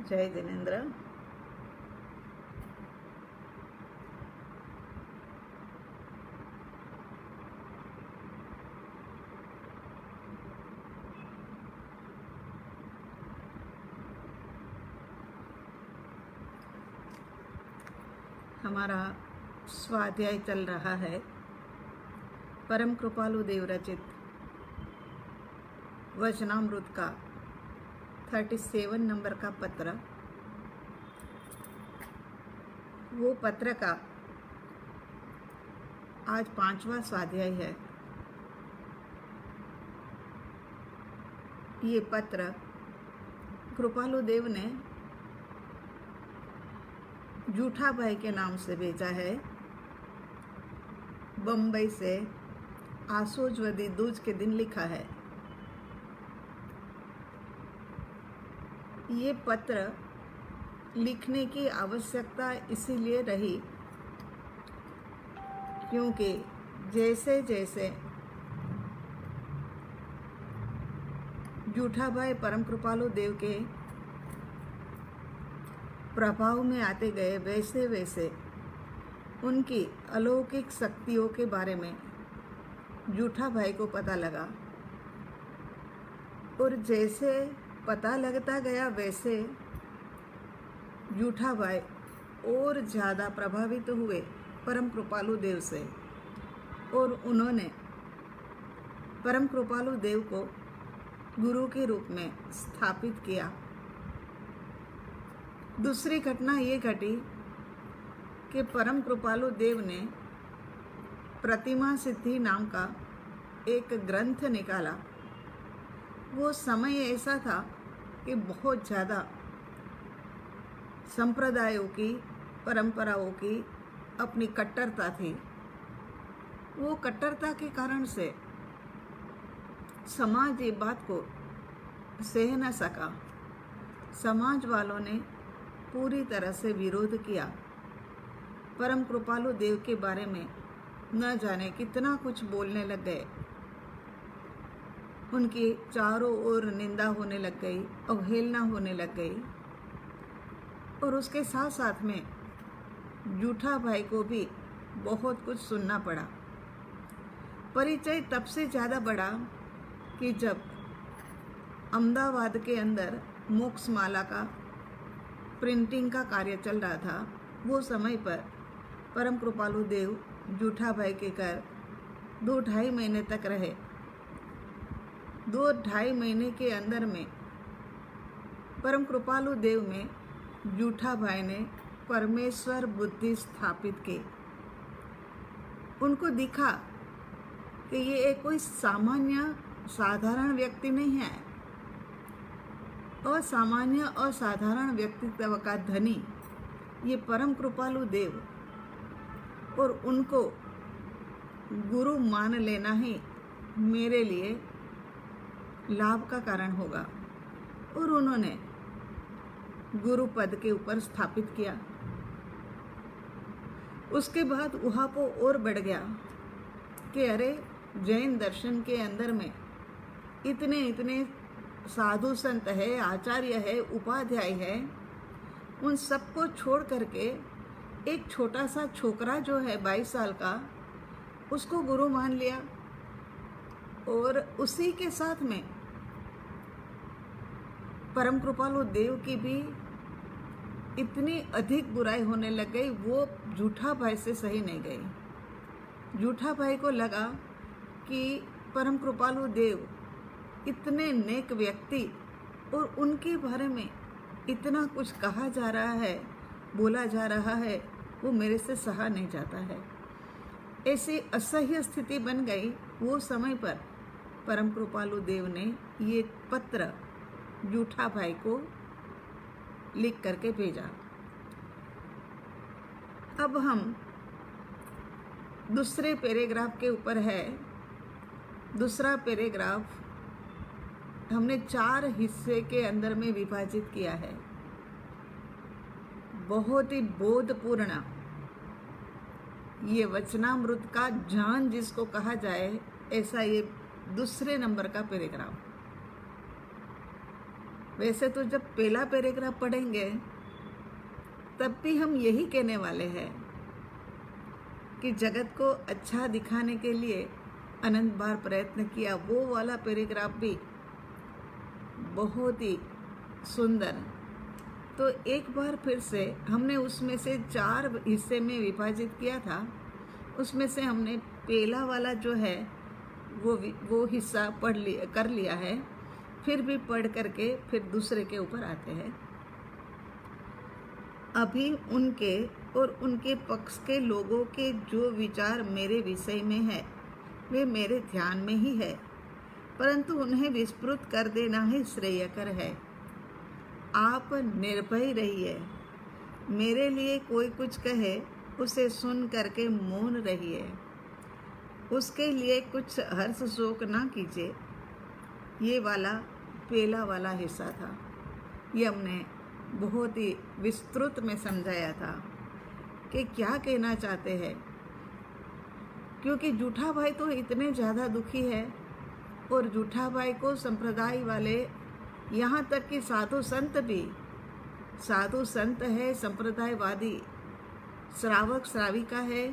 जय जिनेन्द्र। हमारा स्वाध्याय चल रहा है परम कृपालु देव रचित वचनामृत का 37 नंबर का पत्र। वो पत्र का आज 5वां स्वाध्याय है। ये पत्र कृपालु देव ने जूठा भाई के नाम से भेजा है। बम्बई से आसोजवदी दूज के दिन लिखा है। ये पत्र लिखने की आवश्यकता इसीलिए रही क्योंकि जैसे जैसे जूठा भाई परम कृपालु देव के प्रभाव में आते गए वैसे वैसे उनकी अलौकिक शक्तियों के बारे में जूठा भाई को पता लगा और जैसे पता लगता गया वैसे जूठा भाई और ज़्यादा प्रभावित हुए परम कृपालु देव से और उन्होंने परम कृपालु देव को गुरु के रूप में स्थापित किया। दूसरी घटना ये घटी कि परम कृपालु देव ने प्रतिमा सिद्धि नाम का एक ग्रंथ निकाला। वो समय ऐसा था कि बहुत ज़्यादा संप्रदायों की परंपराओं की अपनी कट्टरता थी। वो कट्टरता के कारण से समाज ये बात को सह न सका। समाज वालों ने पूरी तरह से विरोध किया। परम कृपालु देव के बारे में न जाने कितना कुछ बोलने लग गए। उनकी चारों ओर निंदा होने लग गई, अवहेलना होने लग गई और उसके साथ साथ में जूठा भाई को भी बहुत कुछ सुनना पड़ा। परिचय तब से ज़्यादा बढ़ा कि जब अहमदाबाद के अंदर मोक्ष माला का प्रिंटिंग का कार्य चल रहा था। वो समय पर परम कृपालु देव जूठा भाई के घर 2-2.5 महीने तक रहे। 2-2.5 महीने के अंदर में परम कृपालु देव में जूठा भाई ने परमेश्वर बुद्धि स्थापित की। उनको दिखा कि ये एक कोई सामान्य साधारण व्यक्ति नहीं है। असामान्य असाधारण व्यक्तित्व का धनी ये परम कृपालु देव और उनको गुरु मान लेना ही मेरे लिए लाभ का कारण होगा और उन्होंने गुरु पद के ऊपर स्थापित किया। उसके बाद ऊहापोह और बढ़ गया कि अरे जैन दर्शन के अंदर में इतने इतने साधु संत है, आचार्य है, उपाध्याय है, उन सबको छोड़ करके एक छोटा सा छोकरा जो है 22 साल का उसको गुरु मान लिया और उसी के साथ में परम कृपालु देव की भी इतनी अधिक बुराई होने लग गई। वो जूठा भाई से सही नहीं गई। जूठा भाई को लगा कि परम कृपालु देव इतने नेक व्यक्ति और उनके बारे में इतना कुछ कहा जा रहा है, बोला जा रहा है, वो मेरे से सहा नहीं जाता है। ऐसी असह्य स्थिति बन गई। वो समय पर परम कृपालु देव ने ये पत्र जूठा भाई को लिख करके भेजा। अब हम दूसरे पैराग्राफ के ऊपर है। दूसरा पैराग्राफ हमने 4 हिस्से के अंदर में विभाजित किया है। बहुत ही बोधपूर्ण ये वचनामृत का जान जिसको कहा जाए, ऐसा ये दूसरे नंबर का पैराग्राफ। वैसे तो जब पहला पैराग्राफ पढ़ेंगे तब भी हम यही कहने वाले हैं कि जगत को अच्छा दिखाने के लिए अनंत बार प्रयत्न किया। वो वाला पैराग्राफ भी बहुत ही सुंदर। तो एक बार फिर से हमने उसमें से 4 हिस्से में विभाजित किया था। उसमें से हमने पहला वाला जो है वो हिस्सा कर लिया है। फिर भी पढ़ करके फिर दूसरे के ऊपर आते हैं। अभी उनके और उनके पक्ष के लोगों के जो विचार मेरे विषय में है वे मेरे ध्यान में ही है, परंतु उन्हें विस्मृत कर देना ही श्रेयकर है। आप निर्भय रहिए। मेरे लिए कोई कुछ कहे उसे सुन करके मौन रहिए। उसके लिए कुछ हर्ष शोक ना कीजिए। ये वाला पहला वाला हिस्सा था। ये हमने बहुत ही विस्तृत में समझाया था कि क्या कहना चाहते हैं, क्योंकि जूठा भाई तो इतने ज़्यादा दुखी है और जूठा भाई को संप्रदाय वाले, यहाँ तक कि साधु संत भी, साधु संत है, संप्रदायवादी, श्रावक श्राविका है,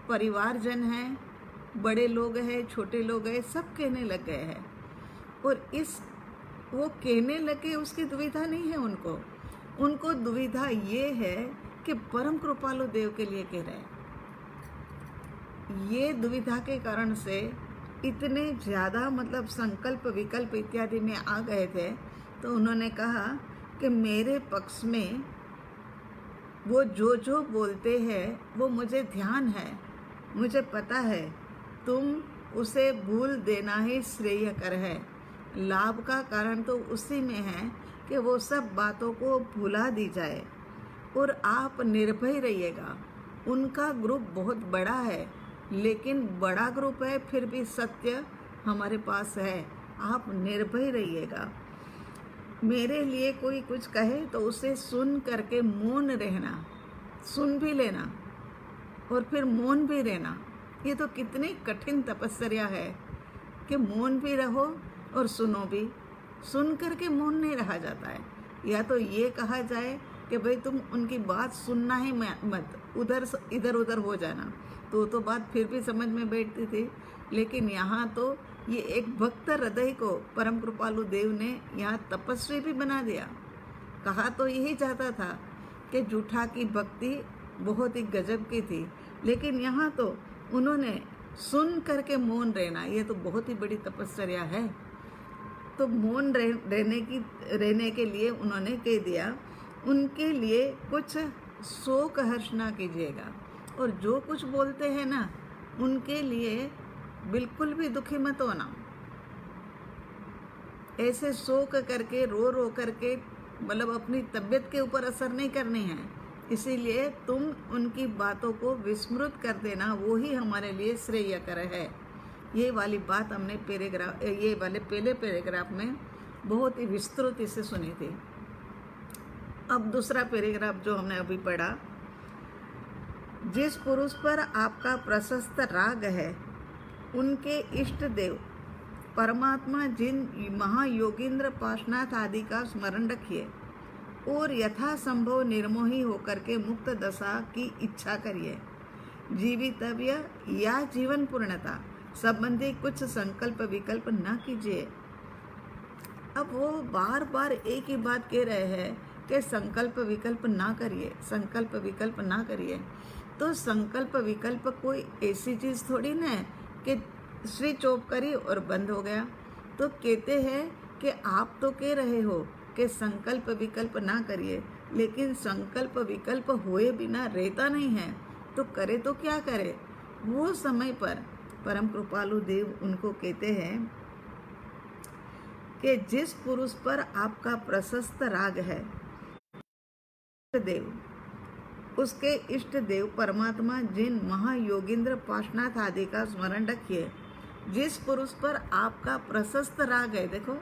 परिवारजन है, बड़े लोग हैं, छोटे लोग हैं, सब कहने लग गए हैं। और वो कहने लगे, उसकी दुविधा नहीं है उनको दुविधा ये है कि परम कृपालु देव के लिए कह रहे हैं। ये दुविधा के कारण से इतने ज़्यादा मतलब संकल्प विकल्प इत्यादि में आ गए थे। तो उन्होंने कहा कि मेरे पक्ष में वो जो बोलते हैं वो मुझे ध्यान है, मुझे पता है, तुम उसे भूल देना ही श्रेयकर है। लाभ का कारण तो उसी में है कि वो सब बातों को भुला दी जाए और आप निर्भय रहिएगा। उनका ग्रुप बहुत बड़ा है, लेकिन बड़ा ग्रुप है फिर भी सत्य हमारे पास है। आप निर्भय रहिएगा। मेरे लिए कोई कुछ कहे तो उसे सुन करके मौन रहना, सुन भी लेना और फिर मौन भी रहना। ये तो कितनी कठिन तपस्या है कि मौन भी रहो और सुनो भी। सुन करके मौन नहीं रहा जाता है। या तो ये कहा जाए कि भाई तुम उनकी बात सुनना ही मत, इधर उधर हो जाना, तो बात फिर भी समझ में बैठती थी। लेकिन यहाँ तो ये एक भक्त हृदय को परम कृपालु देव ने यहाँ तपस्वी भी बना दिया। कहा तो यही चाहता था कि जूठा की भक्ति बहुत ही गजब की थी, लेकिन यहाँ तो उन्होंने सुन करके मौन रहना, ये तो बहुत ही बड़ी तपस्या है। तो मौन रहने के लिए उन्होंने कह दिया, उनके लिए कुछ शोक हर्ष ना कीजिएगा, और जो कुछ बोलते हैं ना उनके लिए बिल्कुल भी दुखी मत होना। ऐसे शोक करके रो करके मतलब अपनी तबीयत के ऊपर असर नहीं करनी है। इसीलिए तुम उनकी बातों को विस्मृत कर देना, वो ही हमारे लिए श्रेयकर है। ये वाली बात हमने ये वाले पहले पैराग्राफ में बहुत ही विस्तृत से सुनी थी। अब दूसरा पैराग्राफ जो हमने अभी पढ़ा, जिस पुरुष पर आपका प्रशस्त राग है उनके इष्ट देव परमात्मा जिन महायोगींद्र पाशनाथ आदि का स्मरण रखिए और यथासंभव निर्मोही होकर के मुक्त दशा की इच्छा करिए। जीवितव्य या जीवन पूर्णता संबंधी कुछ संकल्प विकल्प न कीजिए। अब वो बार बार एक ही बात कह रहे हैं कि संकल्प विकल्प ना करिए, संकल्प विकल्प ना करिए। तो संकल्प विकल्प कोई ऐसी चीज़ थोड़ी ना है कि स्विच ऑफ करी और बंद हो गया। तो कहते हैं कि आप तो कह रहे हो कि संकल्प विकल्प ना करिए, लेकिन संकल्प विकल्प हुए बिना रहता नहीं है, तो करे तो क्या करे। वो समय पर परम कृपालु देव उनको कहते हैं कि जिस पुरुष पर आपका प्रशस्त राग है देव, उसके इष्ट देव परमात्मा जिन महायोगींद्र पाशनाथ आदि का स्मरण रखिए। जिस पुरुष पर आपका प्रशस्त राग है, देखो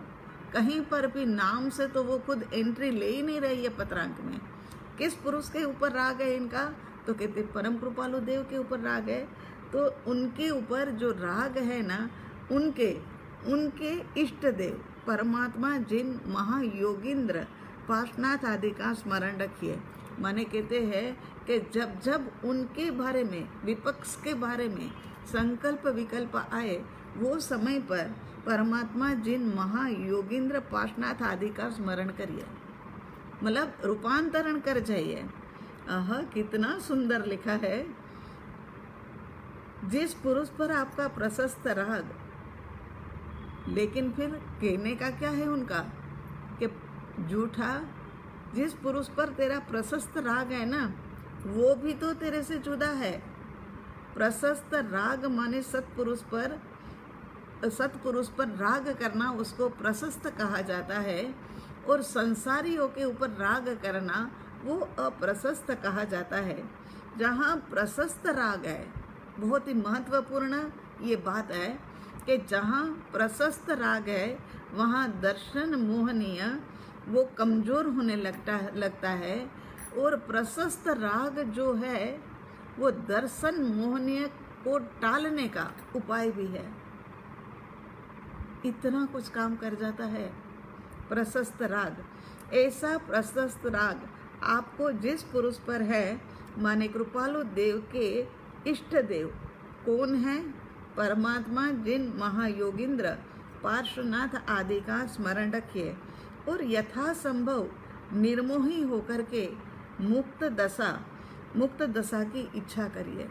कहीं पर भी नाम से तो वो खुद एंट्री ले ही नहीं रही है पत्रांक में। किस पुरुष के ऊपर राग है इनका, तो कहते परम कृपालु देव के ऊपर राग है। तो उनके ऊपर जो राग है ना, उनके इष्ट देव, परमात्मा जिन महायोगिंद्र पार्श्वनाथ आदि का स्मरण रखिए। माने कहते हैं कि जब जब उनके बारे में, विपक्ष के बारे में संकल्प विकल्प आए, वो समय पर परमात्मा जिन महायोगिंद्र पार्श्वनाथ आदि का स्मरण करिए। मतलब रूपांतरण कर जाइए। कितना सुंदर लिखा है। जिस पुरुष पर आपका प्रशस्त राग, लेकिन फिर कहने का क्या है उनका कि झूठा, जिस पुरुष पर तेरा प्रशस्त राग है ना, वो भी तो तेरे से जुदा है। प्रशस्त राग माने सत्पुरुष पर राग करना, उसको प्रशस्त कहा जाता है। और संसारियों के ऊपर राग करना वो अप्रशस्त कहा जाता है। जहाँ प्रशस्त राग है, बहुत ही महत्वपूर्ण ये बात है कि जहाँ प्रशस्त राग है वहाँ दर्शन मोहनीय वो कमज़ोर होने लगता है। और प्रशस्त राग जो है वो दर्शन मोहनीय को टालने का उपाय भी है। इतना कुछ काम कर जाता है प्रशस्त राग। ऐसा प्रशस्त राग आपको जिस पुरुष पर है, माने कृपालु देव के इष्ट देव कौन है? परमात्मा जिन महायोगिंद्र पार्श्वनाथ आदि का स्मरण रखिए और यथासंभव निर्मोही होकर के मुक्त दशा की इच्छा करिए।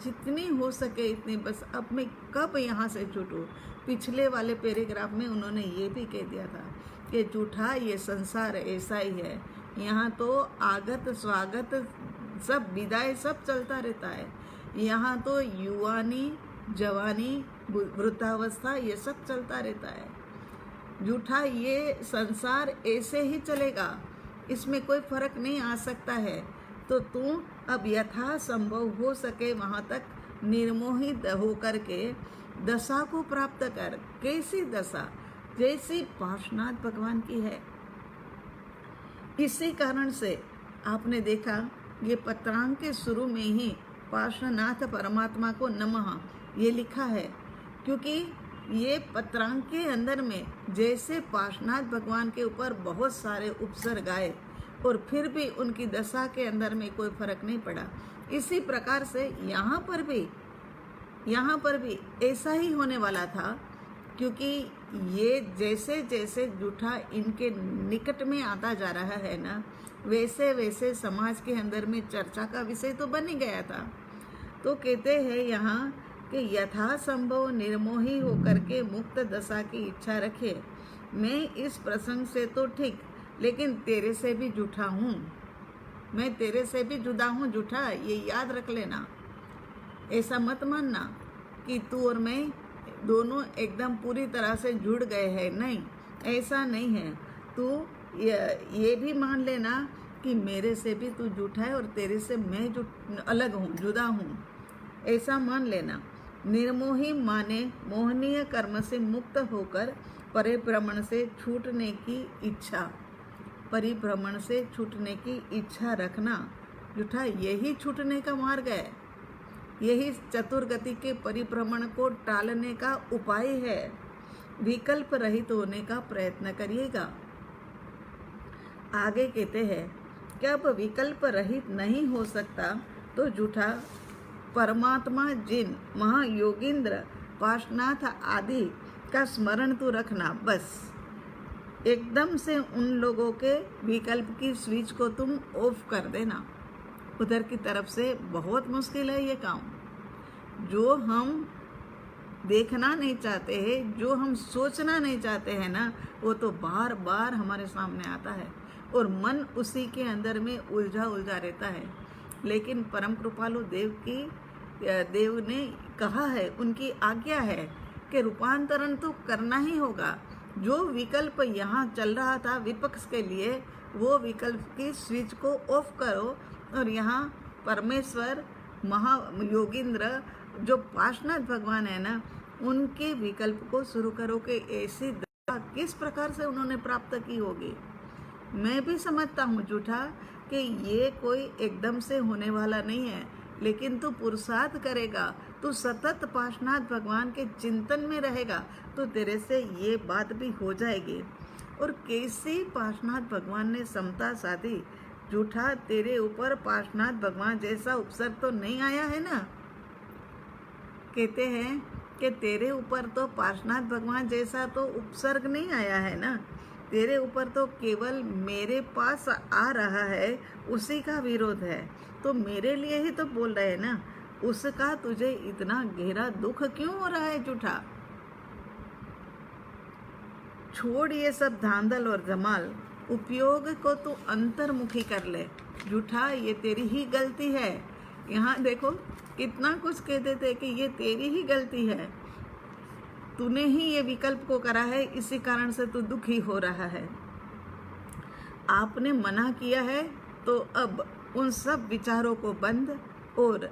जितनी हो सके इतनी, बस अब मैं कब यहाँ से छूटूं। पिछले वाले पैराग्राफ में उन्होंने ये भी कह दिया था कि झूठा, ये संसार ऐसा ही है, यहाँ तो आगत स्वागत सब विदाई सब चलता रहता है। यहाँ तो युवानी जवानी वृद्धावस्था ये सब चलता रहता है। झूठा, ये संसार ऐसे ही चलेगा, इसमें कोई फर्क नहीं आ सकता है। तो तू अब यथा संभव हो सके वहाँ तक निर्मोही होकर के दशा को प्राप्त कर। कैसी दशा? जैसी पार्श्वनाथ भगवान की है। इसी कारण से आपने देखा ये पत्रांक के शुरू में ही पार्श्वनाथ परमात्मा को नमः ये लिखा है, क्योंकि ये पत्रांक के अंदर में जैसे पार्श्वनाथ भगवान के ऊपर बहुत सारे उपसर्ग आए और फिर भी उनकी दशा के अंदर में कोई फर्क नहीं पड़ा, इसी प्रकार से यहाँ पर भी ऐसा ही होने वाला था। क्योंकि ये जैसे जैसे झूठा इनके निकट में आता जा रहा है ना, वैसे वैसे समाज के अंदर में चर्चा का विषय तो बन ही गया था। तो कहते हैं यहाँ कि यथासंभव निर्मोही होकर के मुक्त दशा की इच्छा रखे। मैं इस प्रसंग से तो ठीक, लेकिन तेरे से भी झूठा हूँ, मैं तेरे से भी जुदा हूँ झूठा, ये याद रख लेना। ऐसा मत मानना कि तू और मैं दोनों एकदम पूरी तरह से जुड़ गए हैं, नहीं, ऐसा नहीं है। तू ये भी मान लेना कि मेरे से भी तू झूठा है और तेरे से मैं जो अलग हूँ, जुदा हूँ, ऐसा मान लेना। निर्मोही माने मोहनीय कर्म से मुक्त होकर परिभ्रमण से छूटने की इच्छा, परिभ्रमण से छूटने की इच्छा रखना। झूठा, यही छूटने का मार्ग है, यही चतुर्गति के परिभ्रमण को टालने का उपाय है। विकल्प रहित होने का प्रयत्न करिएगा। आगे कहते हैं कि अब विकल्प रहित नहीं हो सकता तो झूठा, परमात्मा जिन महायोगिंद्र पार्श्वनाथ आदि का स्मरण तो रखना। बस एकदम से उन लोगों के विकल्प की स्विच को तुम ऑफ कर देना। उधर की तरफ से बहुत मुश्किल है ये काम। जो हम देखना नहीं चाहते हैं, जो हम सोचना नहीं चाहते हैं ना, वो तो बार बार हमारे सामने आता है और मन उसी के अंदर में उलझा रहता है। लेकिन परम कृपालु देव ने कहा है, उनकी आज्ञा है कि रूपांतरण तो करना ही होगा। जो विकल्प यहाँ चल रहा था विपक्ष के लिए, वो विकल्प की स्विच को ऑफ करो और यहाँ परमेश्वर महायोगिंद्र जो पार्श्वनाथ भगवान है ना, उनके विकल्प को शुरू करो। कि ऐसी दशा किस प्रकार से उन्होंने प्राप्त की होगी। मैं भी समझता हूँ झूठा कि ये कोई एकदम से होने वाला नहीं है, लेकिन तू पुरुषार्थ करेगा, तू सतत पाशनाथ भगवान के चिंतन में रहेगा, तो तेरे से ये बात भी हो जाएगी। और कैसी पाशनाथ भगवान ने समता साधी। झूठा, तेरे ऊपर पाशनाथ भगवान जैसा उपसर्ग तो नहीं आया है ना। कहते हैं कि तेरे ऊपर तो पाशनाथ भगवान जैसा तो उपसर्ग नहीं आया है ना। तेरे ऊपर तो केवल मेरे पास आ रहा है उसी का विरोध है, तो मेरे लिए ही तो बोल रहे हैं ना। उसका तुझे इतना गहरा दुख क्यों हो रहा है झूठा? छोड़ ये सब धांधल और जमाल, उपयोग को तू अंतर्मुखी कर ले। झूठा, ये तेरी ही गलती है। यहाँ देखो कितना कुछ कहते थे कि ये तेरी ही गलती है, तूने ही ये विकल्प को करा है, इसी कारण से तू दुखी हो रहा है। आपने मना किया है तो अब उन सब विचारों को बंद और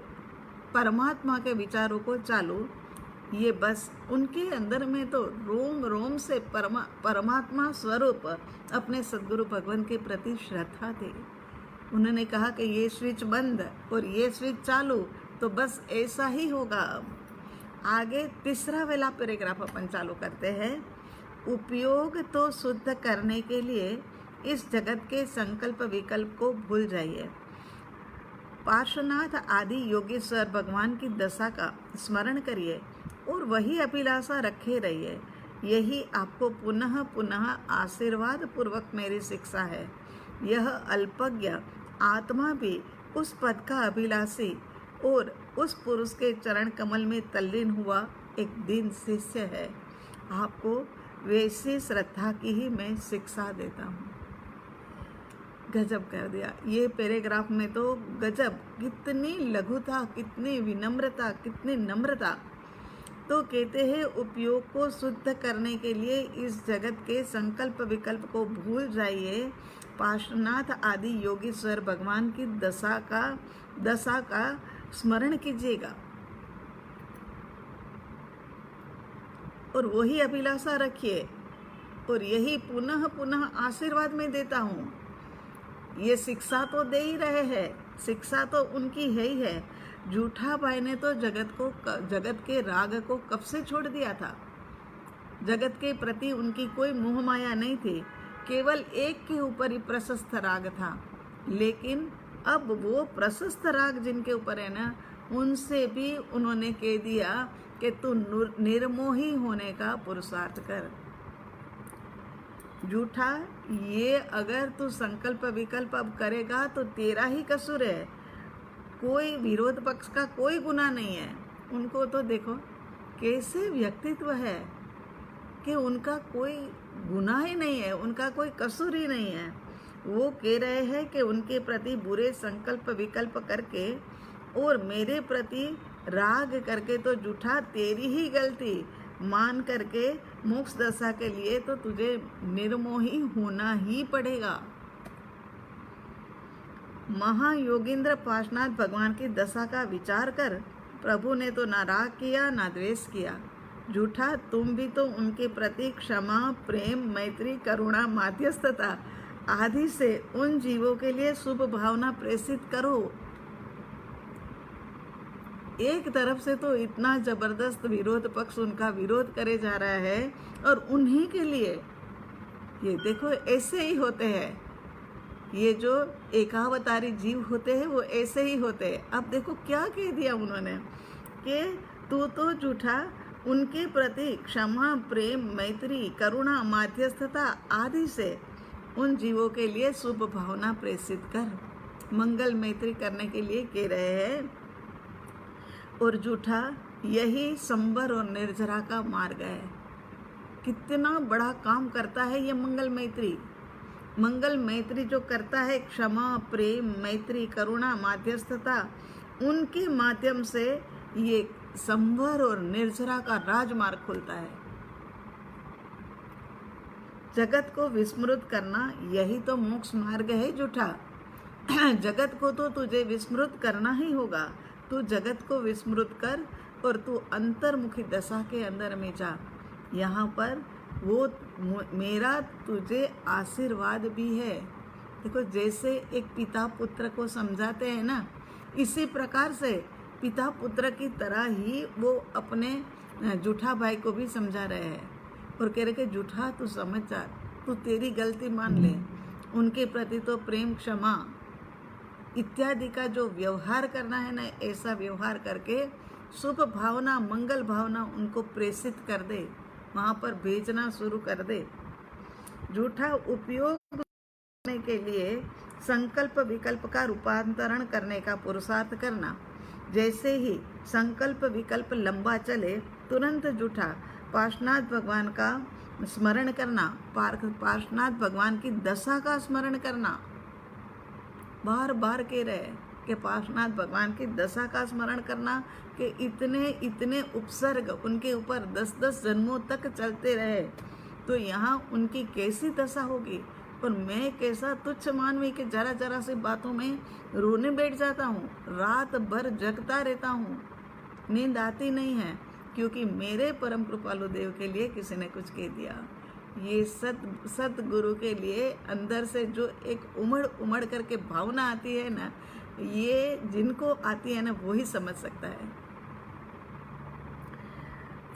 परमात्मा के विचारों को चालू। ये बस उनके अंदर में तो रोम रोम से परमात्मा स्वरूप अपने सद्गुरु भगवान के प्रति श्रद्धा थे। उन्होंने कहा कि ये स्विच बंद और ये स्विच चालू, तो बस ऐसा ही होगा। आगे तीसरा वाला पैराग्राफ अपन चालू करते हैं। उपयोग तो शुद्ध करने के लिए इस जगत के संकल्प विकल्प को भूल जाइए। पार्श्वनाथ आदि योगेश्वर भगवान की दशा का स्मरण करिए और वही अभिलाषा रखे रहिए। यही आपको पुनः पुनः आशीर्वाद पूर्वक मेरी शिक्षा है। यह अल्पज्ञ आत्मा भी उस पद का अभिलाषी और उस पुरुष के चरण कमल में तल्लीन हुआ एक दीन शिष्य है। आपको वैसी श्रद्धा की ही मैं शिक्षा देता हूँ। गजब कर दिया ये पैराग्राफ में तो, गजब, कितनी लघुता, कितनी विनम्रता, कितनी नम्रता। तो कहते हैं उपयोग को शुद्ध करने के लिए इस जगत के संकल्प विकल्प को भूल जाइए। पार्श्वनाथ आदि योगेश्वर भगवान की दशा का स्मरण कीजिएगा और वही अभिलाषा रखिए और यही पुनः पुनः आशीर्वाद में देता हूँ। ये शिक्षा तो दे ही रहे हैं, शिक्षा तो उनकी है ही है। झूठा भाई ने तो जगत के राग को कब से छोड़ दिया था। जगत के प्रति उनकी कोई मोह माया नहीं थी, केवल एक के ऊपर ही प्रशस्त राग था। लेकिन अब वो प्रशस्त राग जिनके ऊपर है ना, उनसे भी उन्होंने कह दिया कि तू निर्मोही होने का पुरुषार्थ कर। झूठा, ये अगर तू संकल्प विकल्प अब करेगा तो तेरा ही कसूर है, कोई विरोध पक्ष का कोई गुनाह नहीं है। उनको तो देखो कैसे व्यक्तित्व है कि उनका कोई गुनाह ही नहीं है, उनका कोई कसूर ही नहीं है। वो कह रहे हैं कि उनके प्रति बुरे संकल्प विकल्प करके और मेरे प्रति राग करके तो झूठा तेरी ही गलती मान करके मोक्ष दशा के लिए तो तुझे निर्मोही होना ही पड़ेगा। महायोगींद्र पार्श्वनाथ भगवान की दशा का विचार कर। प्रभु ने तो ना राग किया ना द्वेष किया। झूठा, तुम भी तो उनके प्रति क्षमा, प्रेम, मैत्री, करुणा, माध्यस्थता आदि से उन जीवों के लिए शुभ भावना प्रेषित करो। एक तरफ से तो इतना जबरदस्त विरोध पक्ष उनका विरोध करे जा रहा है और उन्हीं के लिए ये देखो ऐसे ही होते हैं। ये जो एकावतारी जीव होते हैं वो ऐसे ही होते हैं। अब देखो क्या कह दिया उन्होंने कि तू तो झूठा उनके प्रति क्षमा, प्रेम, मैत्री, करुणा, माध्यस्थता आदि से उन जीवों के लिए शुभ भावना प्रेषित कर, मंगल मैत्री करने के लिए कह रहे हैं। और झूठा, यही संबर और निर्जरा का मार्ग है। कितना बड़ा काम करता है ये मंगल मैत्री। मंगल मैत्री जो करता है, क्षमा, प्रेम, मैत्री, करुणा, माध्यस्थता, उनके माध्यम से ये संवर और निर्जरा का राजमार्ग खुलता है। जगत को विस्मृत करना यही तो मोक्ष मार्ग है झूठा। जगत को तो तुझे विस्मृत करना ही होगा। तू जगत को विस्मृत कर और तू अंतर्मुखी दशा के अंदर में जा। यहाँ पर वो मेरा तुझे आशीर्वाद भी है। देखो जैसे एक पिता पुत्र को समझाते हैं ना, इसी प्रकार से पिता पुत्र की तरह ही वो अपने जूठा भाई को भी समझा रहे हैं और कह रहे कि जूठा तू समझ जा, तू तेरी गलती मान ले, उनके प्रति तो प्रेम क्षमा इत्यादि का जो व्यवहार करना है ना, ऐसा व्यवहार करके शुभ भावना मंगल भावना उनको प्रेषित कर दे, वहाँ पर भेजना शुरू कर दे। जूठा उपयोग करने के लिए संकल्प विकल्प का रूपांतरण करने का पुरुषार्थ करना। जैसे ही संकल्प विकल्प लंबा चले तुरंत जूठा पार्श्वनाथ भगवान का स्मरण करना, पार्श्वनाथ भगवान की दशा का स्मरण करना। बार बार कह रहे कि पार्श्वनाथ भगवान की दशा का स्मरण करना कि इतने इतने उपसर्ग उनके ऊपर 10-10 जन्मों तक चलते रहे तो यहाँ उनकी कैसी दशा होगी। और मैं कैसा तुच्छ मानवी कि जरा जरा सी बातों में रोने बैठ जाता हूँ, रात भर जगता रहता हूँ, नींद आती नहीं है, क्योंकि मेरे परम कृपालु देव के लिए किसी ने कुछ कह दिया। ये सतगुरु के लिए अंदर से जो एक उमड़ उमड़ करके भावना आती है ना, ये जिनको आती है ना वही समझ सकता है।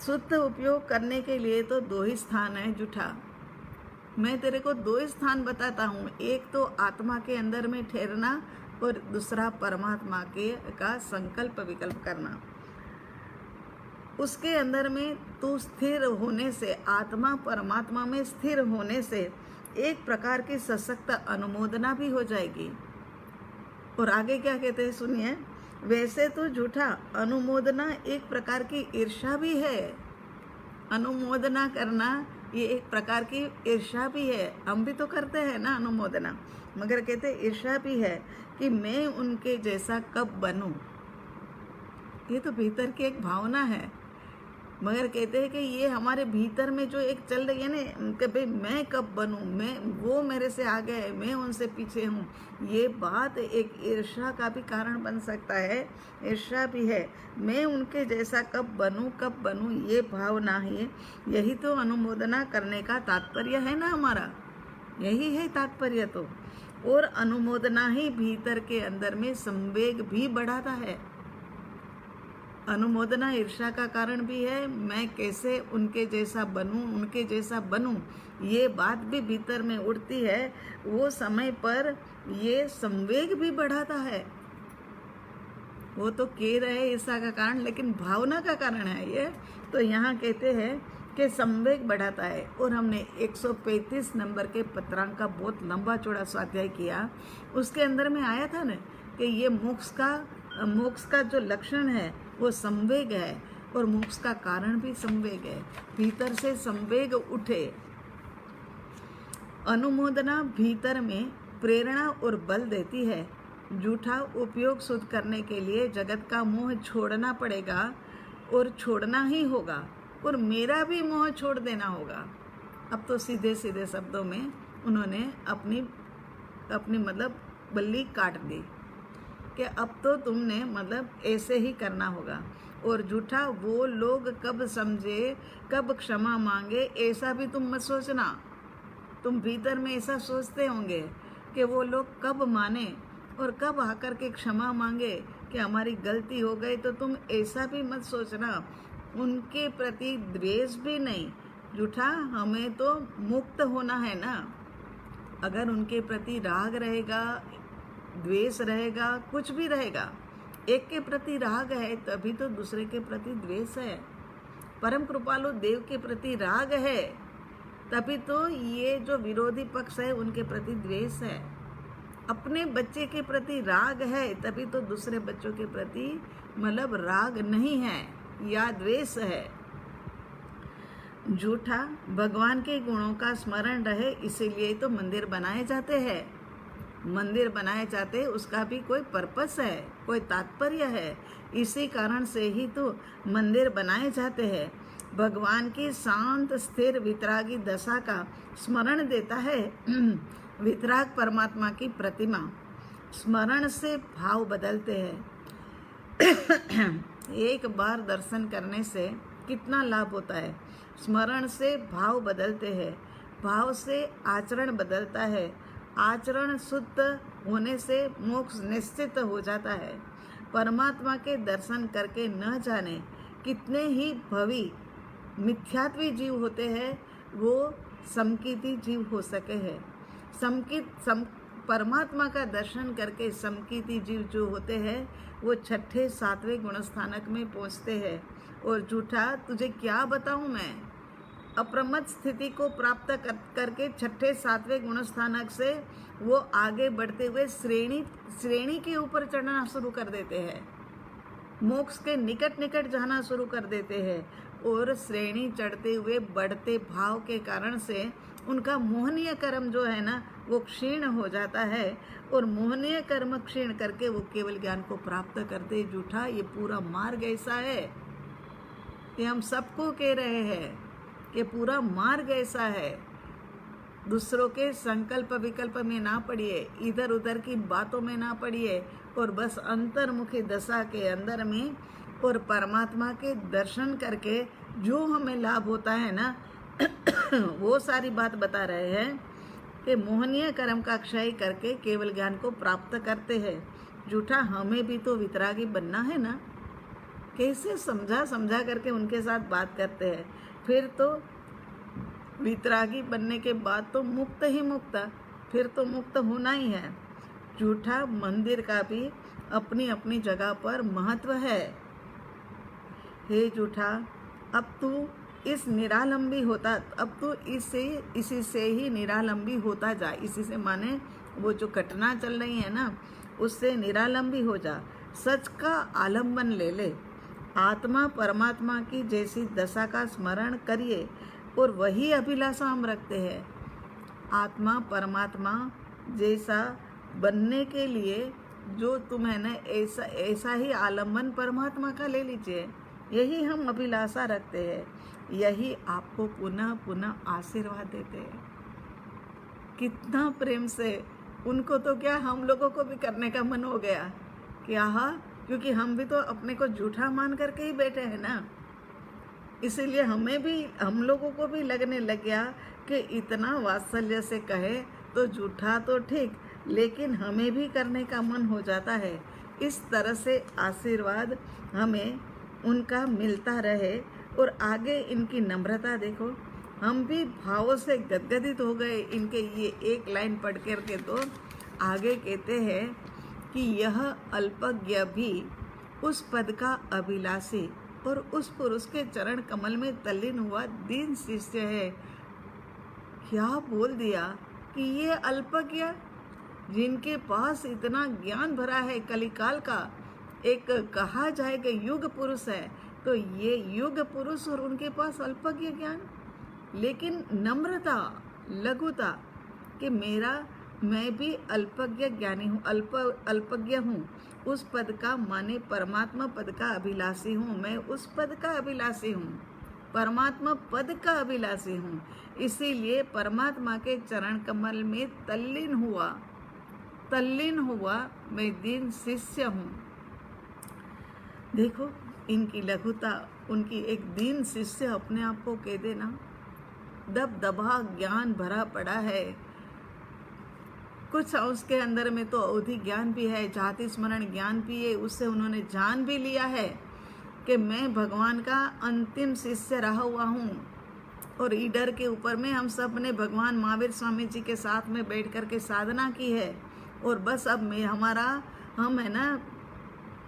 शुद्ध उपयोग करने के लिए तो 2 ही स्थान है जूठा। मैं तेरे को 2 ही स्थान बताता हूँ, एक तो आत्मा के अंदर में ठहरना और दूसरा परमात्मा के का संकल्प विकल्प करना। उसके अंदर में तू स्थिर होने से, आत्मा परमात्मा में स्थिर होने से एक प्रकार की सशक्त अनुमोदना भी हो जाएगी। और आगे क्या कहते हैं सुनिए, वैसे तो झूठा अनुमोदना एक प्रकार की ईर्ष्या भी है। अनुमोदना करना ये एक प्रकार की ईर्ष्या भी है। हम भी तो करते हैं ना अनुमोदना, मगर कहते ईर्ष्या भी है कि मैं उनके जैसा कब बनूं। ये तो भीतर की एक भावना है, मगर कहते हैं कि ये हमारे भीतर में जो एक चल रही है ना कि भाई मैं कब बनूं, मैं वो मेरे से आगे है, मैं उनसे पीछे हूँ। ये बात एक ईर्ष्या का भी कारण बन सकता है, ईर्ष्या भी है। मैं उनके जैसा कब बनूं, ये भावना है। यही तो अनुमोदना करने का तात्पर्य है ना हमारा, यही है तात्पर्य तो। और अनुमोदना ही भीतर के अंदर में संवेग भी बढ़ाता है। अनुमोदना ईर्ष्या का कारण भी है, मैं कैसे उनके जैसा बनूं, ये बात भी भीतर में उठती है। वो समय पर ये संवेग भी बढ़ाता है। वो तो कह रहे ईर्ष्या का कारण, लेकिन भावना का कारण है ये। तो यहाँ कहते हैं कि संवेग बढ़ाता है। और हमने 135 नंबर के पत्रांक का बहुत लंबा चौड़ा स्वाध्याय किया, उसके अंदर में आया था ना कि ये मोक्ष का जो लक्षण है वो संवेग है, और मोक्ष का कारण भी संवेग है। भीतर से संवेग उठे। अनुमोदना भीतर में प्रेरणा और बल देती है। जूठा उपयोग शुद्ध करने के लिए जगत का मोह छोड़ना पड़ेगा, और छोड़ना ही होगा, और मेरा भी मोह छोड़ देना होगा। अब तो सीधे सीधे शब्दों में उन्होंने अपनी मतलब बल्ली काट दी कि अब तो तुमने मतलब ऐसे ही करना होगा। और जूठा वो लोग कब समझे, कब क्षमा मांगे, ऐसा भी तुम मत सोचना। तुम भीतर में ऐसा सोचते होंगे कि वो लोग कब माने और कब आकर के क्षमा मांगे कि हमारी गलती हो गई, तो तुम ऐसा भी मत सोचना। उनके प्रति द्वेष भी नहीं। जूठा हमें तो मुक्त होना है ना। अगर उनके प्रति राग रहेगा, द्वेष रहेगा, कुछ भी रहेगा, एक के प्रति राग है तभी तो दूसरे के प्रति द्वेष है। परम कृपालु देव के प्रति राग है तभी तो ये जो विरोधी पक्ष है उनके प्रति द्वेष है। अपने बच्चे के प्रति राग है तभी तो दूसरे बच्चों के प्रति मतलब राग नहीं है या द्वेष है। झूठा भगवान के गुणों का स्मरण रहे, इसीलिए तो मंदिर बनाए जाते हैं। मंदिर बनाए जाते उसका भी कोई पर्पस है, कोई तात्पर्य है। इसी कारण से ही तो मंदिर बनाए जाते हैं। भगवान की शांत स्थिर वितरागी दशा का स्मरण देता है। वितराग परमात्मा की प्रतिमा स्मरण से भाव बदलते हैं। एक बार दर्शन करने से कितना लाभ होता है। स्मरण से भाव बदलते हैं, भाव से आचरण बदलता है, आचरण शुद्ध होने से मोक्ष निश्चित हो जाता है। परमात्मा के दर्शन करके न जाने कितने ही भवी मिथ्यात्वी जीव होते हैं, वो समकीर्ति जीव हो सके हैं। परमात्मा का दर्शन करके समकीर्ति जीव जो होते हैं वो छठे सातवें गुणस्थानक में पहुँचते हैं। और झूठा, तुझे क्या बताऊँ मैं, अप्रमत्त स्थिति को प्राप्त करके छठे सातवें गुणस्थानक से वो आगे बढ़ते हुए श्रेणी के ऊपर चढ़ना शुरू कर देते हैं, मोक्ष के निकट निकट जाना शुरू कर देते हैं। और श्रेणी चढ़ते हुए बढ़ते भाव के कारण से उनका मोहनीय कर्म जो है ना वो क्षीण हो जाता है, और मोहनीय कर्म क्षीण करके वो केवल ज्ञान को प्राप्त करते। झूठा, ये पूरा मार्ग ऐसा है, ये हम सबको कह रहे हैं, ये पूरा मार्ग ऐसा है। दूसरों के संकल्प विकल्प में ना पड़िए, इधर उधर की बातों में ना पड़िए, और बस अंतर्मुखी दशा के अंदर में और परमात्मा के दर्शन करके जो हमें लाभ होता है ना वो सारी बात बता रहे हैं कि मोहनीय कर्म का क्षय करके केवल ज्ञान को प्राप्त करते हैं। झूठा, हमें भी तो वितरागी बनना है ना। कैसे समझा करके उनके साथ बात करते हैं। फिर तो वितरागी बनने के बाद तो मुक्त ही मुक्त, फिर तो मुक्त होना ही है। झूठा, मंदिर का भी अपनी अपनी जगह पर महत्व है। हे झूठा, अब तू इस निरालंबी होता, अब तू इसी से ही निरालंबी होता जा। इसी से माने वो जो घटना चल रही है ना उससे निरालंबी हो जा। सच का आलम्बन ले ले। आत्मा परमात्मा की जैसी दशा का स्मरण करिए, और वही अभिलाषा हम रखते हैं। आत्मा परमात्मा जैसा बनने के लिए जो तुम्हें ना ऐसा ही आलम्बन परमात्मा का ले लीजिए, यही हम अभिलाषा रखते हैं, यही आपको पुनः पुनः आशीर्वाद देते हैं। कितना प्रेम से, उनको तो क्या हम लोगों को भी करने का मन हो गया क्या? क्योंकि हम भी तो अपने को झूठा मान करके ही बैठे हैं ना, इसीलिए हम लोगों को भी लगने लग गया कि इतना वात्सल्य से कहे तो झूठा तो ठीक, लेकिन हमें भी करने का मन हो जाता है। इस तरह से आशीर्वाद हमें उनका मिलता रहे। और आगे इनकी नम्रता देखो, हम भी भावों से गदगदित हो गए इनके ये एक लाइन पढ़ कर के। तो आगे कहते हैं कि यह अल्पज्ञ भी उस पद का अभिलाषी और उस पुरुष के चरण कमल में तल्लीन हुआ दीन शिष्य है। क्या बोल दिया कि ये अल्पज्ञ, जिनके पास इतना ज्ञान भरा है, कलिकाल का एक कहा जाएगा युग पुरुष है, तो ये युग पुरुष और उनके पास अल्पज्ञ ज्ञान, लेकिन नम्रता, लघुता कि मैं भी अल्पज्ञ ज्ञानी हूँ, अल्पज्ञ हूँ। उस पद का माने परमात्मा पद का अभिलाषी हूँ, मैं उस पद का अभिलाषी हूँ, परमात्मा पद का अभिलाषी हूँ। इसीलिए परमात्मा के चरण कमल में तल्लीन हुआ मैं दीन शिष्य हूँ। देखो इनकी लघुता, उनकी एक दीन शिष्य अपने आप को कह देना। दबदबा ज्ञान भरा पड़ा है, कुछ उसके अंदर में तो अवधि ज्ञान भी है, जाति स्मरण ज्ञान भी है। उससे उन्होंने जान भी लिया है कि मैं भगवान का अंतिम शिष्य रहा हुआ हूँ। और ईडर के ऊपर में हम सब ने भगवान महावीर स्वामी जी के साथ में बैठ कर के साधना की है, और बस अब हम है ना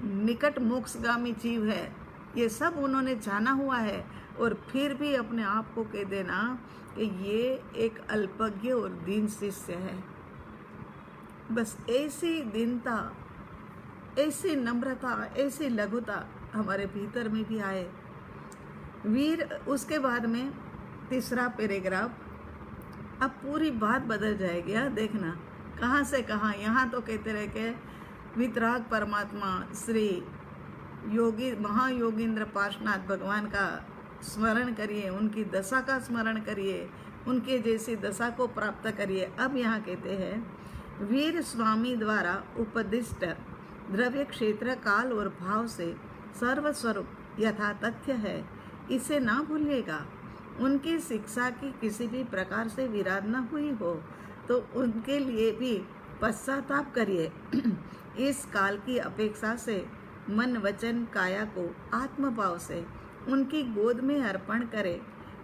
निकट मोक्षगामी जीव है, ये सब उन्होंने जाना हुआ है। और फिर भी अपने आप को कह देना कि ये एक अल्पज्ञ और दीन शिष्य है। बस ऐसी दीनता, ऐसी नम्रता, ऐसी लघुता हमारे भीतर में भी आए। वीर, उसके बाद में तीसरा पैराग्राफ, अब पूरी बात बदल जाएगी। देखना कहाँ से कहाँ, यहाँ तो कहते रहे कि वितराग परमात्मा श्री योगी महायोगींद्र पार्श्वनाथ भगवान का स्मरण करिए, उनकी दशा का स्मरण करिए, उनके जैसी दशा को प्राप्त करिए। अब यहाँ कहते हैं वीर स्वामी द्वारा उपदिष्ट द्रव्य क्षेत्र काल और भाव से सर्वस्वरूप यथा तथ्य है, इसे ना भूलिएगा। उनकी शिक्षा की किसी भी प्रकार से विराध न हुई हो तो उनके लिए भी पश्चाताप करिए। इस काल की अपेक्षा से मन वचन काया को आत्मभाव से उनकी गोद में अर्पण करे।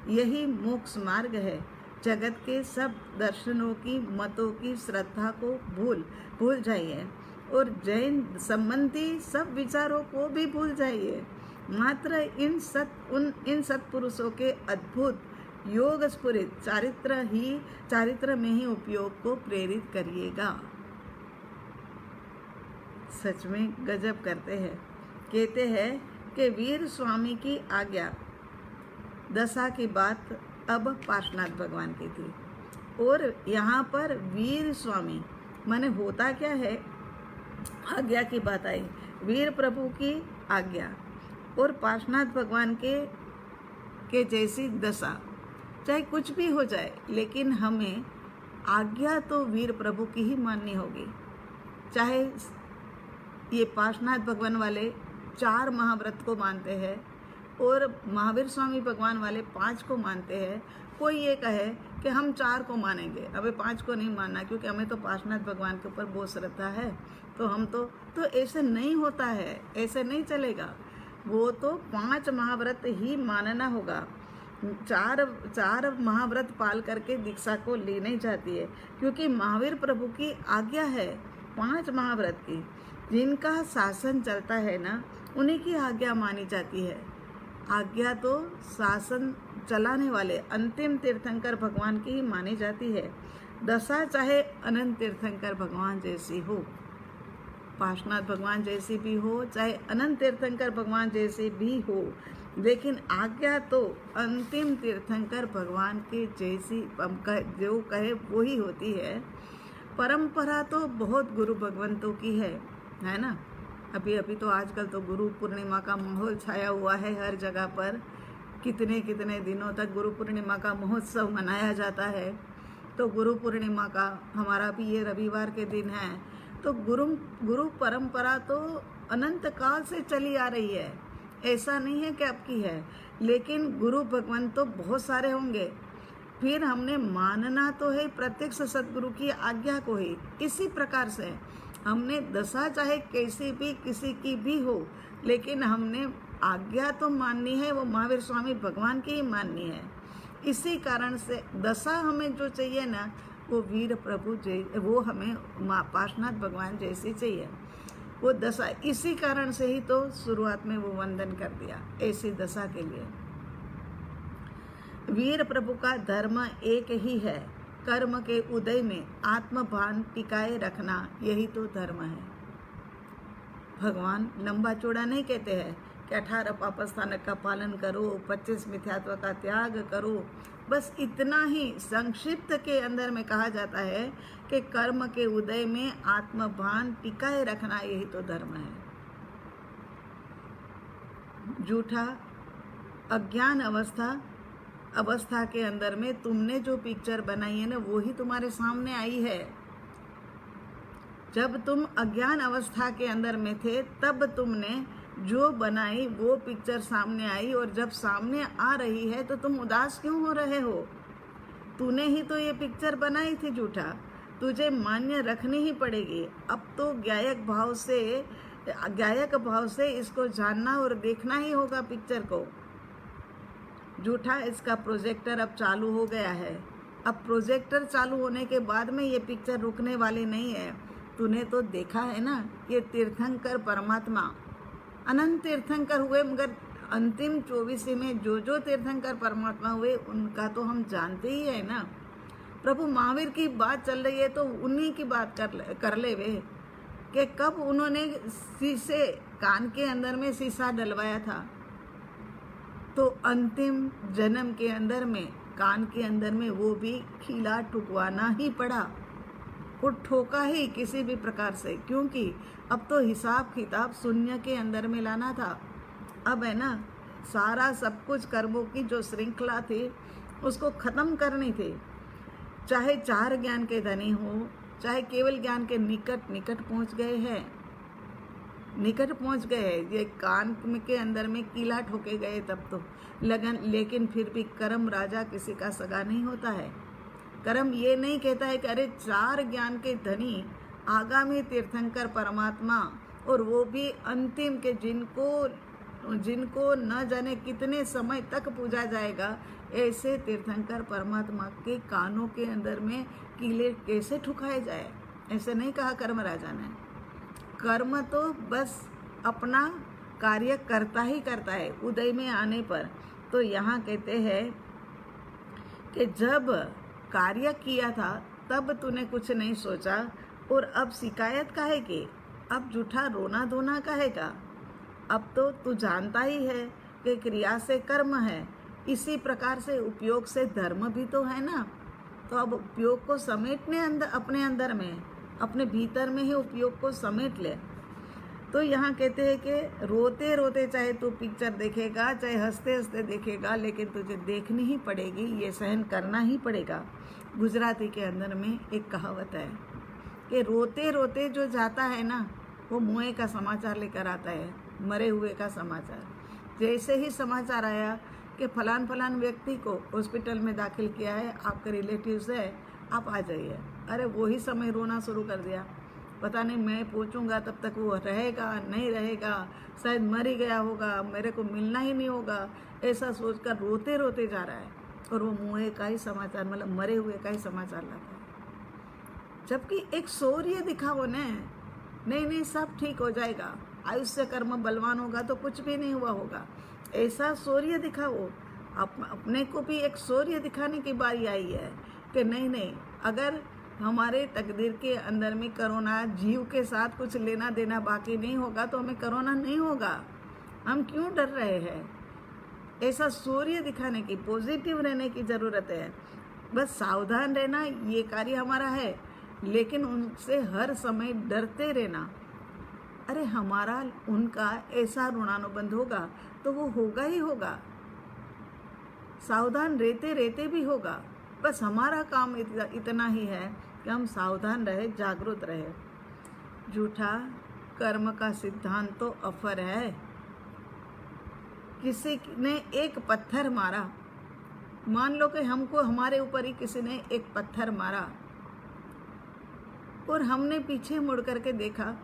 यही मोक्ष मार्ग है। जगत के सब दर्शनों की मतों की श्रद्धा को भूल जाइए और जैन संबंधी सब विचारों को भी भूल जाइए। मात्र इन सत्पुरुषों के अद्भुत योग स्फुरित चारित्र में ही उपयोग को प्रेरित करिएगा। सच में गजब करते हैं। कहते हैं कि वीर स्वामी की आज्ञा दशा की बात अब पार्श्वनाथ भगवान की थी, और यहाँ पर वीर स्वामी माने होता क्या है, आज्ञा की बात आई, वीर प्रभु की आज्ञा और पार्श्वनाथ भगवान के जैसी दशा, चाहे कुछ भी हो जाए लेकिन हमें आज्ञा तो वीर प्रभु की ही माननी होगी। चाहे ये पार्श्वनाथ भगवान वाले 4 महाव्रत को मानते हैं और महावीर स्वामी भगवान वाले 5 को मानते हैं। कोई ये कहे कि हम 4 को मानेंगे, अबे 5 को नहीं मानना क्योंकि हमें तो पार्श्वनाथ भगवान के ऊपर बहुत श्रद्धा है, तो हम तो ऐसे नहीं होता है, ऐसे नहीं चलेगा। वो तो 5 महाव्रत ही मानना होगा। 4 महाव्रत पाल करके दीक्षा को ली नहीं जाती है, क्योंकि महावीर प्रभु की आज्ञा है 5 महाव्रत की। जिनका शासन चलता है ना, उन्हीं की आज्ञा मानी जाती है। आज्ञा तो शासन चलाने वाले अंतिम तीर्थंकर भगवान की ही मानी जाती है। दशा चाहे अनंत तीर्थंकर भगवान जैसी हो, पार्श्वनाथ भगवान जैसी भी हो, चाहे अनंत तीर्थंकर भगवान जैसी भी हो, लेकिन आज्ञा तो अंतिम तीर्थंकर भगवान के जैसी जो कहे वो ही होती है। परंपरा तो बहुत गुरु भगवंतों की है ना। अभी तो आजकल तो गुरु पूर्णिमा का माहौल छाया हुआ है हर जगह पर। कितने दिनों तक गुरु पूर्णिमा का महोत्सव मनाया जाता है। तो गुरु पूर्णिमा का हमारा भी ये रविवार के दिन है। तो गुरु परंपरा तो अनंत काल से चली आ रही है, ऐसा नहीं है कि अब की है, लेकिन गुरु भगवान तो बहुत सारे होंगे। फिर हमने मानना तो है प्रत्यक्ष सद्गुरु की आज्ञा को ही। इसी प्रकार से हमने दशा चाहे कैसी भी किसी की भी हो, लेकिन हमने आज्ञा तो माननी है, वो महावीर स्वामी भगवान की ही माननी है। इसी कारण से दशा हमें जो चाहिए ना, वो वीर प्रभु वो हमें पार्श्वनाथ भगवान जैसी चाहिए, वो दशा। इसी कारण से ही तो शुरुआत में वो वंदन कर दिया ऐसी दशा के लिए। वीर प्रभु का धर्म एक ही है, कर्म के उदय में आत्मभान टिकाए रखना, यही तो धर्म है। भगवान लंबा चौड़ा नहीं कहते हैं कि 18 पापस्थानक का पालन करो, 25 मिथ्यात्व का त्याग करो, बस इतना ही संक्षिप्त के अंदर में कहा जाता है कि कर्म के उदय में आत्मभान टिकाए रखना, यही तो धर्म है। झूठा अज्ञान अवस्था के अंदर में तुमने जो पिक्चर बनाई है ना, वो ही तुम्हारे सामने आई है। जब तुम अज्ञान अवस्था के अंदर में थे, तब तुमने जो बनाई वो पिक्चर सामने आई, और जब सामने आ रही है तो तुम उदास क्यों हो रहे हो? तूने ही तो ये पिक्चर बनाई थी झूठा, तुझे मान्य रखनी ही पड़ेगी। अब तो गायक भाव से इसको जानना और देखना ही होगा पिक्चर को। झूठा इसका प्रोजेक्टर अब चालू हो गया है। अब प्रोजेक्टर चालू होने के बाद में ये पिक्चर रुकने वाली नहीं है। तूने तो देखा है ना, ये तीर्थंकर परमात्मा अनंत तीर्थंकर हुए, मगर अंतिम 24 में जो तीर्थंकर परमात्मा हुए उनका तो हम जानते ही है ना। प्रभु महावीर की बात चल रही है तो उन्हीं की बात कर ले वे, कि कब उन्होंने शीशे कान के अंदर में शीशा डलवाया था, तो अंतिम जन्म के अंदर में कान के अंदर में वो भी खीला ठुकवाना ही पड़ा, वो ठोका ही किसी भी प्रकार से, क्योंकि अब तो हिसाब किताब शून्य के अंदर में लाना था। अब है ना, सारा सब कुछ कर्मों की जो श्रृंखला थी उसको ख़त्म करनी थी। चाहे 4 ज्ञान के धनी हो, चाहे केवल ज्ञान के निकट पहुंच गए हैं, ये कान के अंदर में कीला ठोके गए तब तो लगन। लेकिन फिर भी कर्म राजा किसी का सगा नहीं होता है। कर्म ये नहीं कहता है कि अरे 4 ज्ञान के धनी आगामी तीर्थंकर परमात्मा और वो भी अंतिम के जिनको न जाने कितने समय तक पूजा जाएगा, ऐसे तीर्थंकर परमात्मा के कानों के अंदर में कीले कैसे ठुकाए जाए। ऐसे नहीं कहा कर्म राजा ने। कर्म तो बस अपना कार्य करता ही करता है उदय में आने पर। तो यहाँ कहते हैं कि जब कार्य किया था तब तूने कुछ नहीं सोचा, और अब शिकायत काहे की, अब झूठा रोना धोना काहे का। अब तो तू जानता ही है कि क्रिया से कर्म है, इसी प्रकार से उपयोग से धर्म भी तो है ना। तो अब उपयोग को समेटने अपने अंदर में, अपने भीतर में ही उपयोग को समेट ले। तो यहाँ कहते हैं कि रोते रोते चाहे तू पिक्चर देखेगा, चाहे हंसते हंसते देखेगा, लेकिन तुझे देखनी ही पड़ेगी, ये सहन करना ही पड़ेगा। गुजराती के अंदर में एक कहावत है कि रोते रोते जो जाता है ना, वो मुए का समाचार लेकर आता है, मरे हुए का समाचार। जैसे ही समाचार आया कि फलान फलान व्यक्ति को हॉस्पिटल में दाखिल किया है, आपके रिलेटिव्स है, आप आ जाइए, अरे वही समय रोना शुरू कर दिया। पता नहीं मैं पूछूंगा तब तक वो रहेगा नहीं रहेगा, शायद मर ही गया होगा, मेरे को मिलना ही नहीं होगा, ऐसा सोचकर रोते रोते जा रहा है। और वो मुए का ही समाचार, मतलब मरे हुए का ही समाचार लाता है। जबकि एक शौर्य दिखाओ ने, नहीं सब ठीक हो जाएगा, आयुष्य कर्म बलवान होगा तो कुछ भी नहीं हुआ होगा, ऐसा शौर्य दिखाओ। अपने को भी एक शौर्य दिखाने की बारी आई है कि नहीं, अगर हमारे तकदीर के अंदर में कोरोना जीव के साथ कुछ लेना देना बाकी नहीं होगा तो हमें कोरोना नहीं होगा। हम क्यों डर रहे हैं। ऐसा शौर्य दिखाने की, पॉजिटिव रहने की ज़रूरत है। बस सावधान रहना ये कार्य हमारा है, लेकिन उनसे हर समय डरते रहना। अरे हमारा उनका ऐसा ऋणानुबंध होगा तो वो होगा ही होगा, सावधान रहते रहते भी होगा। बस हमारा काम इतना ही है कि हम सावधान रहे, जागरूक रहे। झूठा कर्म का सिद्धांत तो अफर है। किसी ने एक पत्थर मारा, मान लो कि हमको हमारे ऊपर ही किसी ने एक पत्थर मारा और हमने पीछे मुड़ करके देखा,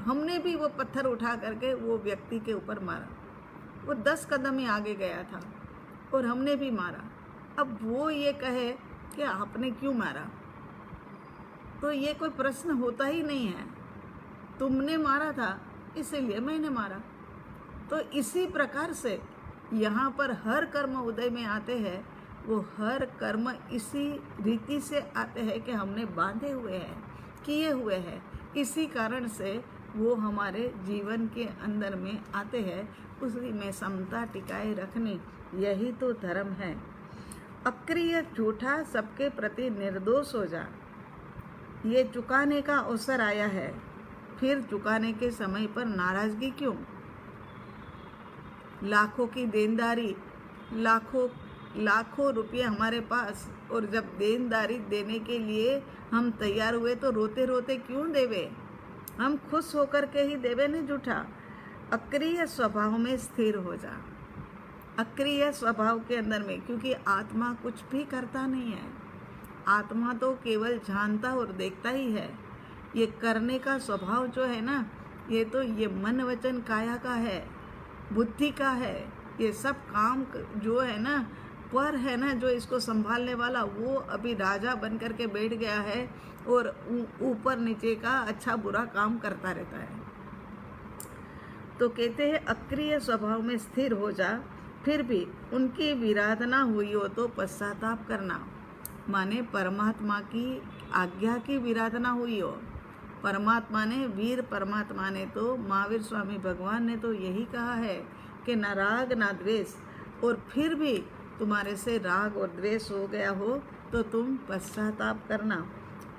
हमने भी वो पत्थर उठा करके वो व्यक्ति के ऊपर मारा। वो 10 कदम ही आगे गया था और हमने भी मारा। अब वो ये कहे कि आपने क्यों मारा, तो ये कोई प्रश्न होता ही नहीं है। तुमने मारा था इसीलिए मैंने मारा। तो इसी प्रकार से यहाँ पर हर कर्म उदय में आते हैं, वो हर कर्म इसी रीति से आते हैं कि हमने बांधे हुए हैं, किए हुए हैं, इसी कारण से वो हमारे जीवन के अंदर में आते हैं। उसी में समता टिकाए रखनी, यही तो धर्म है। अक्रिय झूठा सबके प्रति निर्दोष हो जा। ये चुकाने का अवसर आया है, फिर चुकाने के समय पर नाराजगी क्यों। लाखों की देनदारी, लाखों रुपये हमारे पास, और जब देनदारी देने के लिए हम तैयार हुए तो रोते रोते क्यों देवे। हम खुश होकर के ही देवे न झूठा। अक्रिय स्वभाव में स्थिर हो जा। अक्रिय स्वभाव के अंदर में, क्योंकि आत्मा कुछ भी करता नहीं है, आत्मा तो केवल जानता और देखता ही है। ये करने का स्वभाव जो है ना, ये तो ये मन वचन काया का है, बुद्धि का है। ये सब काम जो है ना, पर है ना, जो इसको संभालने वाला वो अभी राजा बन करके बैठ गया है और ऊपर नीचे का अच्छा बुरा काम करता रहता है। तो कहते हैं अक्रिय स्वभाव में स्थिर हो जा, फिर भी उनकी विराधना हुई हो तो पश्चाताप करना। माने परमात्मा की आज्ञा की विराधना हुई हो। परमात्मा ने, वीर परमात्मा ने तो, महावीर स्वामी भगवान ने तो यही कहा है कि न राग न द्वेष, और फिर भी तुम्हारे से राग और द्वेष हो गया हो तो तुम पश्चाताप करना।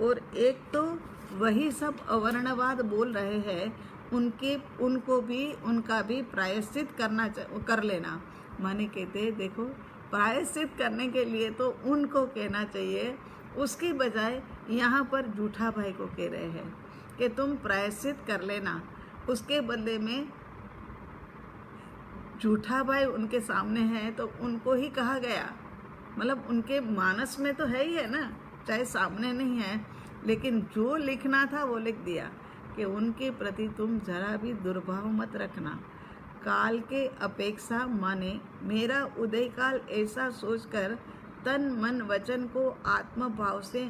और एक तो वही सब अवर्णवाद बोल रहे हैं, उनको भी, उनका भी प्रायश्चित कर लेना। माने कहते देखो, प्रायश्चित करने के लिए तो उनको कहना चाहिए, उसकी बजाय यहाँ पर झूठा भाई को कह रहे हैं कि तुम प्रायश्चित कर लेना। उसके बदले में झूठा भाई उनके सामने है तो उनको ही कहा गया, मतलब उनके मानस में तो है ही है ना, चाहे सामने नहीं है, लेकिन जो लिखना था वो लिख दिया कि उनके प्रति तुम जरा भी दुर्भाव मत रखना। काल के अपेक्षा माने मेरा उदय काल ऐसा सोचकर तन मन वचन को आत्मभाव से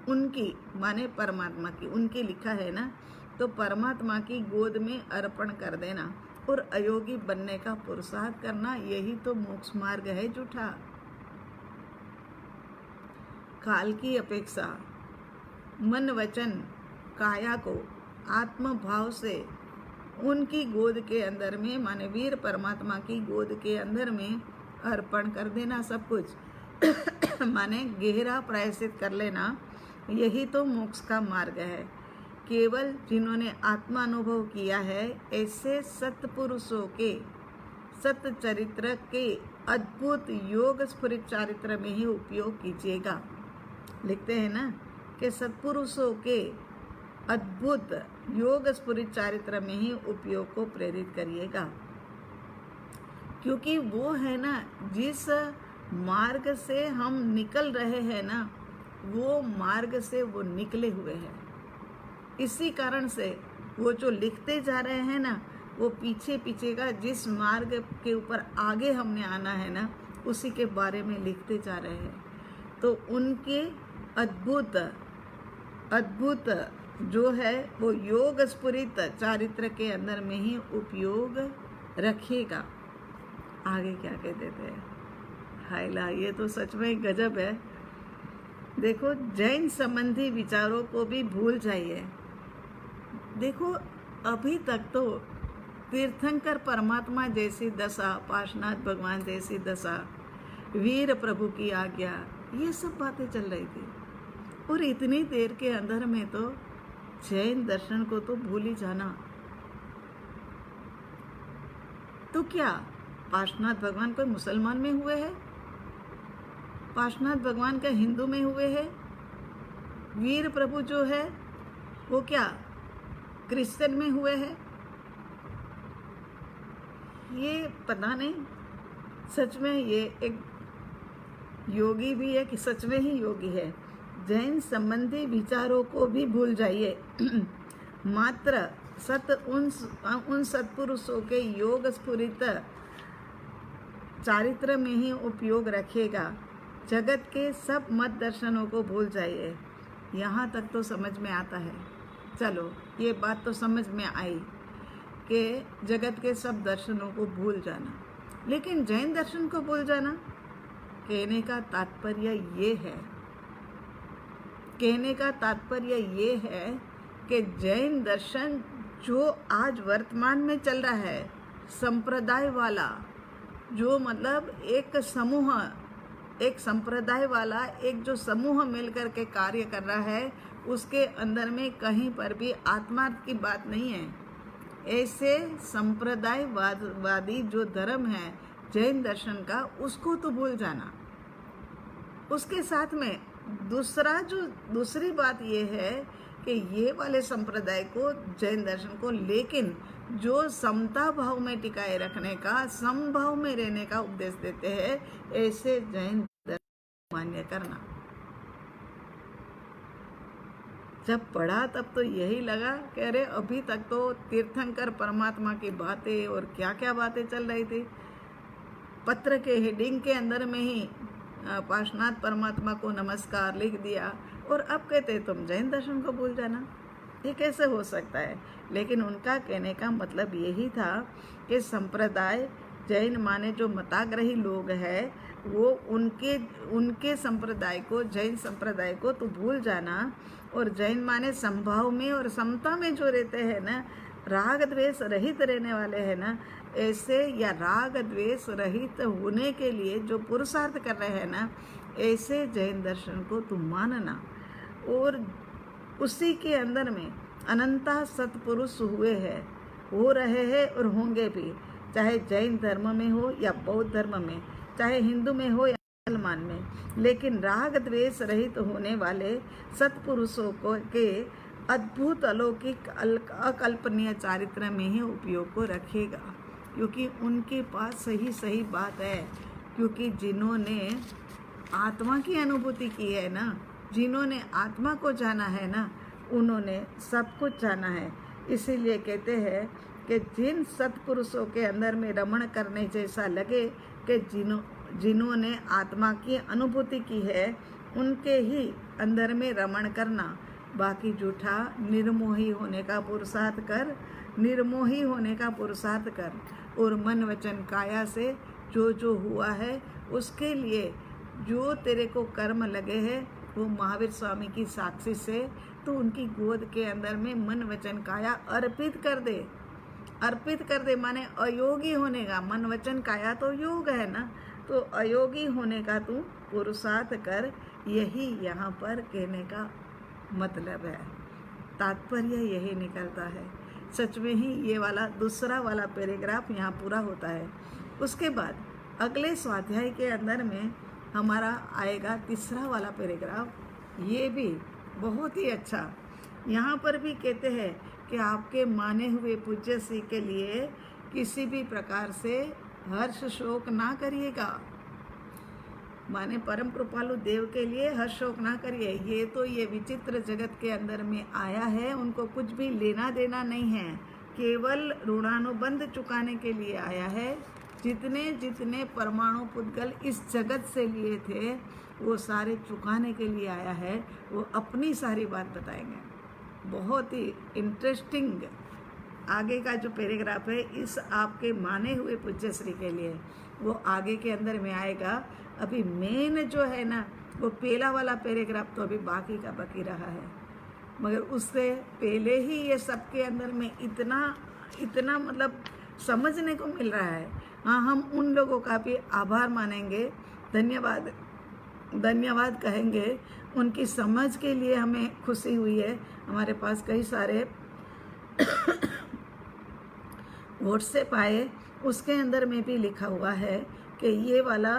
उनकी माने परमात्मा की, उनकी लिखा है ना, तो परमात्मा की गोद में अर्पण कर देना और अयोगी बनने का पुरुषार्थ करना, यही तो मोक्ष मार्ग है झूठा। काल की अपेक्षा मन वचन काया को आत्मभाव से उनकी गोद के अंदर में माने वीर परमात्मा की गोद के अंदर में अर्पण कर देना सब कुछ माने गहरा प्रायश्चित कर लेना, यही तो मोक्ष का मार्ग है। केवल जिन्होंने आत्मानुभव किया है ऐसे सत्पुरुषों के सत्य चरित्र के अद्भुत योग स्फुरित चारित्र में ही उपयोग कीजिएगा। लिखते हैं ना कि सत्पुरुषों के अद्भुत योग स्फुरित चारित्र में ही उपयोग को प्रेरित करिएगा, क्योंकि वो है ना जिस मार्ग से हम निकल रहे हैं ना, वो मार्ग से वो निकले हुए हैं। इसी कारण से वो जो लिखते जा रहे हैं ना, वो पीछे पीछे का जिस मार्ग के ऊपर आगे हमने आना है ना, उसी के बारे में लिखते जा रहे हैं। तो उनके अद्भुत अद्भुत जो है वो योग स्फुरित चारित्र के अंदर में ही उपयोग रखिएगा। आगे क्या कह देते हैं, हायला ये तो सच में गजब है। देखो, जैन संबंधी विचारों को भी भूल जाइए। देखो, अभी तक तो तीर्थंकर परमात्मा जैसी दशा, पार्श्वनाथ भगवान जैसी दशा, वीर प्रभु की आज्ञा, ये सब बातें चल रही थी, और इतनी देर के अंदर में तो जैन दर्शन को तो भूल ही जाना। तो क्या पार्श्वनाथ भगवान कोई मुसलमान में हुए हैं? पार्श्वनाथ भगवान का हिंदू में हुए हैं? वीर प्रभु जो है वो क्या क्रिश्चियन में हुए हैं? ये पता नहीं, सच में ये एक योगी भी है कि सच में ही योगी है। जैन संबंधी विचारों को भी भूल जाइए। मात्र उन सत्पुरुषों के योग स्फुरित चारित्र में ही उपयोग रखिएगा। जगत के सब मत दर्शनों को भूल जाइए। यहाँ तक तो समझ में आता है। चलो, ये बात तो समझ में आई कि जगत के सब दर्शनों को भूल जाना, लेकिन जैन दर्शन को भूल जाना, कहने का तात्पर्य ये है कि जैन दर्शन जो आज वर्तमान में चल रहा है, संप्रदाय वाला, जो मतलब एक संप्रदाय वाला एक जो समूह मिलकर के कार्य कर रहा है, उसके अंदर में कहीं पर भी आत्मा की बात नहीं है। ऐसे संप्रदायवादी जो धर्म है जैन दर्शन का, उसको तो भूल जाना। उसके साथ में दूसरी बात ये है कि ये वाले संप्रदाय को, जैन दर्शन को, लेकिन जो समता भाव में टिकाए रखने का, समभाव में रहने का उपदेश देते हैं, ऐसे जैन दर्शन मान्य करना। जब पढ़ा तब तो यही लगा कि अरे अभी तक तो तीर्थंकर परमात्मा की बातें और क्या क्या बातें चल रही थी। पत्र के हेडिंग के अंदर में ही पार्श्वनाथ परमात्मा को नमस्कार लिख दिया, और अब कहते तुम जैन दर्शन को भूल जाना। ये कैसे हो सकता है? लेकिन उनका कहने का मतलब यही था कि संप्रदाय, जैन माने जो मताग्रही लोग हैं, वो उनके संप्रदाय को, जैन संप्रदाय को तो भूल जाना। और जैन माने संभाव में और समता में जो रहते हैं ना, राग द्वेष रहित रहने वाले हैं ना, ऐसे, या राग द्वेष रहित होने के लिए जो पुरुषार्थ कर रहे हैं ना, ऐसे जैन दर्शन को तुम मानना। और उसी के अंदर में अनंता सत्पुरुष हुए हैं, हो रहे हैं और होंगे भी, चाहे जैन धर्म में हो या बौद्ध धर्म में, चाहे हिंदू में हो या मुसलमान में। लेकिन राग द्वेष रहित होने वाले सत्पुरुषों को के अद्भुत अलौकिक अकल्पनीय चारित्र में ही उपयोग को रखेगा, क्योंकि उनके पास सही बात है। क्योंकि जिन्होंने आत्मा की अनुभूति की है ना, जिन्होंने आत्मा को जाना है ना, उन्होंने सब कुछ जाना है। इसीलिए कहते हैं कि जिन सत्पुरुषों के अंदर में रमण करने जैसा लगे कि जिन्होंने आत्मा की अनुभूति की है, उनके ही अंदर में रमण करना। बाकी झूठा निर्मोही होने का पुरुषार्थ कर, निर्मोही होने का पुरुषार्थ कर, और मन वचन काया से जो जो हुआ है उसके लिए जो तेरे को कर्म लगे हैं वो महावीर स्वामी की साक्षी से तो उनकी गोद के अंदर में मन वचन काया अर्पित कर दे। अर्पित कर दे माने अयोगी होने का, मन वचन काया तो योग है ना, तो अयोगी होने का तू पुरुषार्थ कर। यही यहाँ पर कहने का मतलब है, तात्पर्य यही निकलता है। सच में ही ये वाला दूसरा वाला पैराग्राफ यहाँ पूरा होता है। उसके बाद अगले स्वाध्याय के अंदर में हमारा आएगा तीसरा वाला पैराग्राफ। ये भी बहुत ही अच्छा, यहाँ पर भी कहते हैं कि आपके माने हुए पूज्य श्री के लिए किसी भी प्रकार से हर्ष शोक ना करिएगा। माने परम कृपालु देव के लिए हर्ष शोक ना करिए। ये तो ये विचित्र जगत के अंदर में आया है, उनको कुछ भी लेना देना नहीं है, केवल ऋणानुबंध चुकाने के लिए आया है। जितने जितने परमाणु पुद्गल इस जगत से लिए थे वो सारे चुकाने के लिए आया है। वो अपनी सारी बात बताएंगे। बहुत ही इंटरेस्टिंग आगे का जो पैराग्राफ है इस आपके माने हुए पूज्य श्री के लिए, वो आगे के अंदर में आएगा। अभी मेन जो है ना वो पहला वाला पैराग्राफ तो अभी बाकी का बाकी रहा है, मगर उससे पहले ही ये सबके अंदर में इतना मतलब समझने को मिल रहा है। हाँ, हम उन लोगों का भी आभार मानेंगे, धन्यवाद कहेंगे। उनकी समझ के लिए हमें खुशी हुई है। हमारे पास कई सारे व्हाट्सएप आए, उसके अंदर में भी लिखा हुआ है कि ये वाला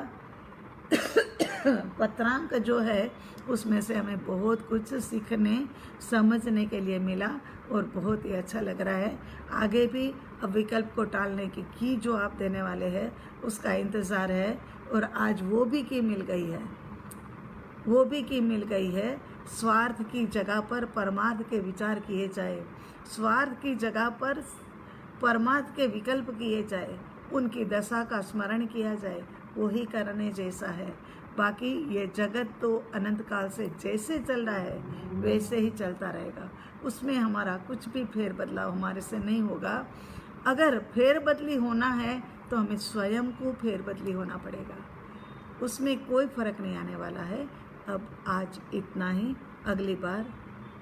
पत्रांक जो है उसमें से हमें बहुत कुछ सीखने समझने के लिए मिला और बहुत ही अच्छा लग रहा है। आगे भी अब विकल्प को टालने की जो आप देने वाले हैं उसका इंतज़ार है। और आज वो भी की मिल गई है। स्वार्थ की जगह पर परमार्थ के विचार किए जाए, स्वार्थ की जगह पर परमार्थ के विकल्प किए जाए, उनकी दशा का स्मरण किया जाए, वही करने जैसा है। बाकी ये जगत तो अनंत काल से जैसे चल रहा है वैसे ही चलता रहेगा, उसमें हमारा कुछ भी फेर बदलाव हमारे से नहीं होगा। अगर फेर बदली होना है तो हमें स्वयं को फेर बदली होना पड़ेगा, उसमें कोई फर्क नहीं आने वाला है। अब आज इतना ही, अगली बार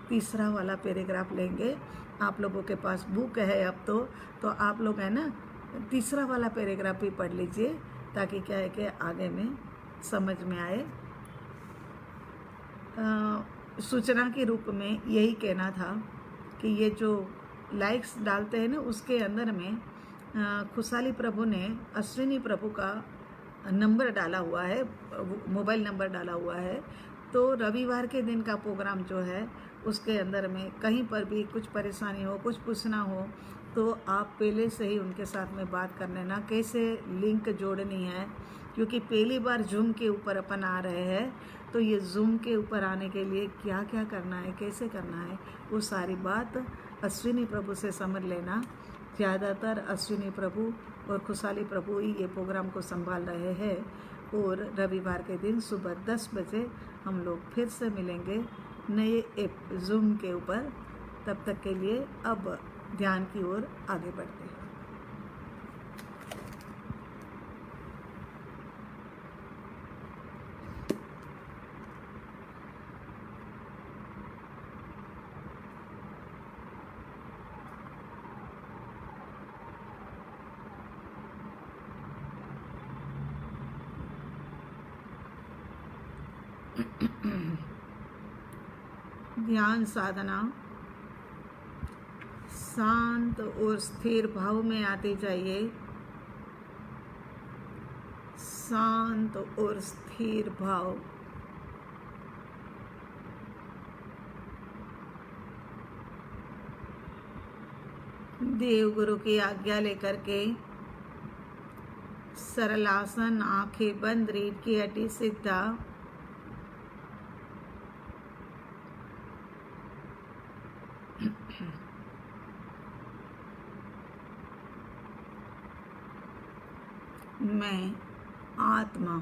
तीसरा वाला पैराग्राफ लेंगे। आप लोगों के पास बुक है अब तो आप लोग है ना तीसरा वाला पैराग्राफ भी पढ़ लीजिए, ताकि क्या है कि आगे में समझ में आए। सूचना के रूप में यही कहना था कि ये जो लाइक्स डालते हैं ना उसके अंदर में खुशहाली प्रभु ने अश्विनी प्रभु का नंबर डाला हुआ है, मोबाइल नंबर डाला हुआ है। तो रविवार के दिन का प्रोग्राम जो है उसके अंदर में कहीं पर भी कुछ परेशानी हो, कुछ पूछना हो तो आप पहले से ही उनके साथ में बात कर लेना, कैसे लिंक जोड़नी है। क्योंकि पहली बार जूम के ऊपर अपन आ रहे हैं, तो ये जूम के ऊपर आने के लिए क्या क्या करना है, कैसे करना है, वो सारी बात अश्विनी प्रभु से समझ लेना। ज़्यादातर अश्विनी प्रभु और खुशहाली प्रभु ही ये प्रोग्राम को संभाल रहे हैं। और रविवार के दिन सुबह 10 बजे हम लोग फिर से मिलेंगे नए ऐप जूम के ऊपर। तब तक के लिए अब ध्यान की ओर आगे बढ़ते हैं। ध्यान साधना शांत और स्थिर भाव में आती जाइए। शांत और स्थिर भाव। देव गुरु की आज्ञा लेकर के सरल आसन, आंखें बंद, रीढ़ की हड्डी सीधा, मैं आत्मा,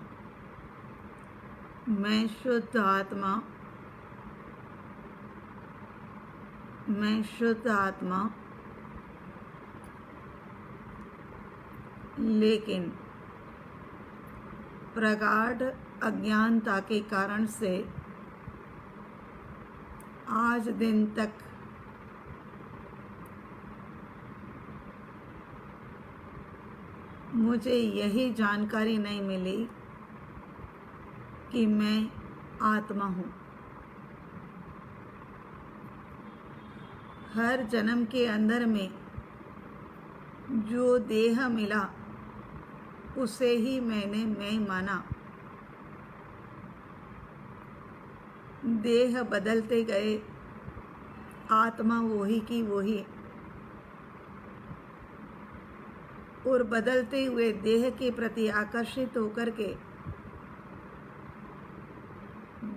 मैं शुद्ध आत्मा, मैं शुद्ध आत्मा, लेकिन प्रगाढ़ अज्ञानता के कारण से आज दिन तक मुझे यही जानकारी नहीं मिली कि मैं आत्मा हूँ। हर जन्म के अंदर में जो देह मिला उसे ही मैंने मैं माना। देह बदलते गए, आत्मा वही की वही, और बदलते हुए देह के प्रति आकर्षित होकर के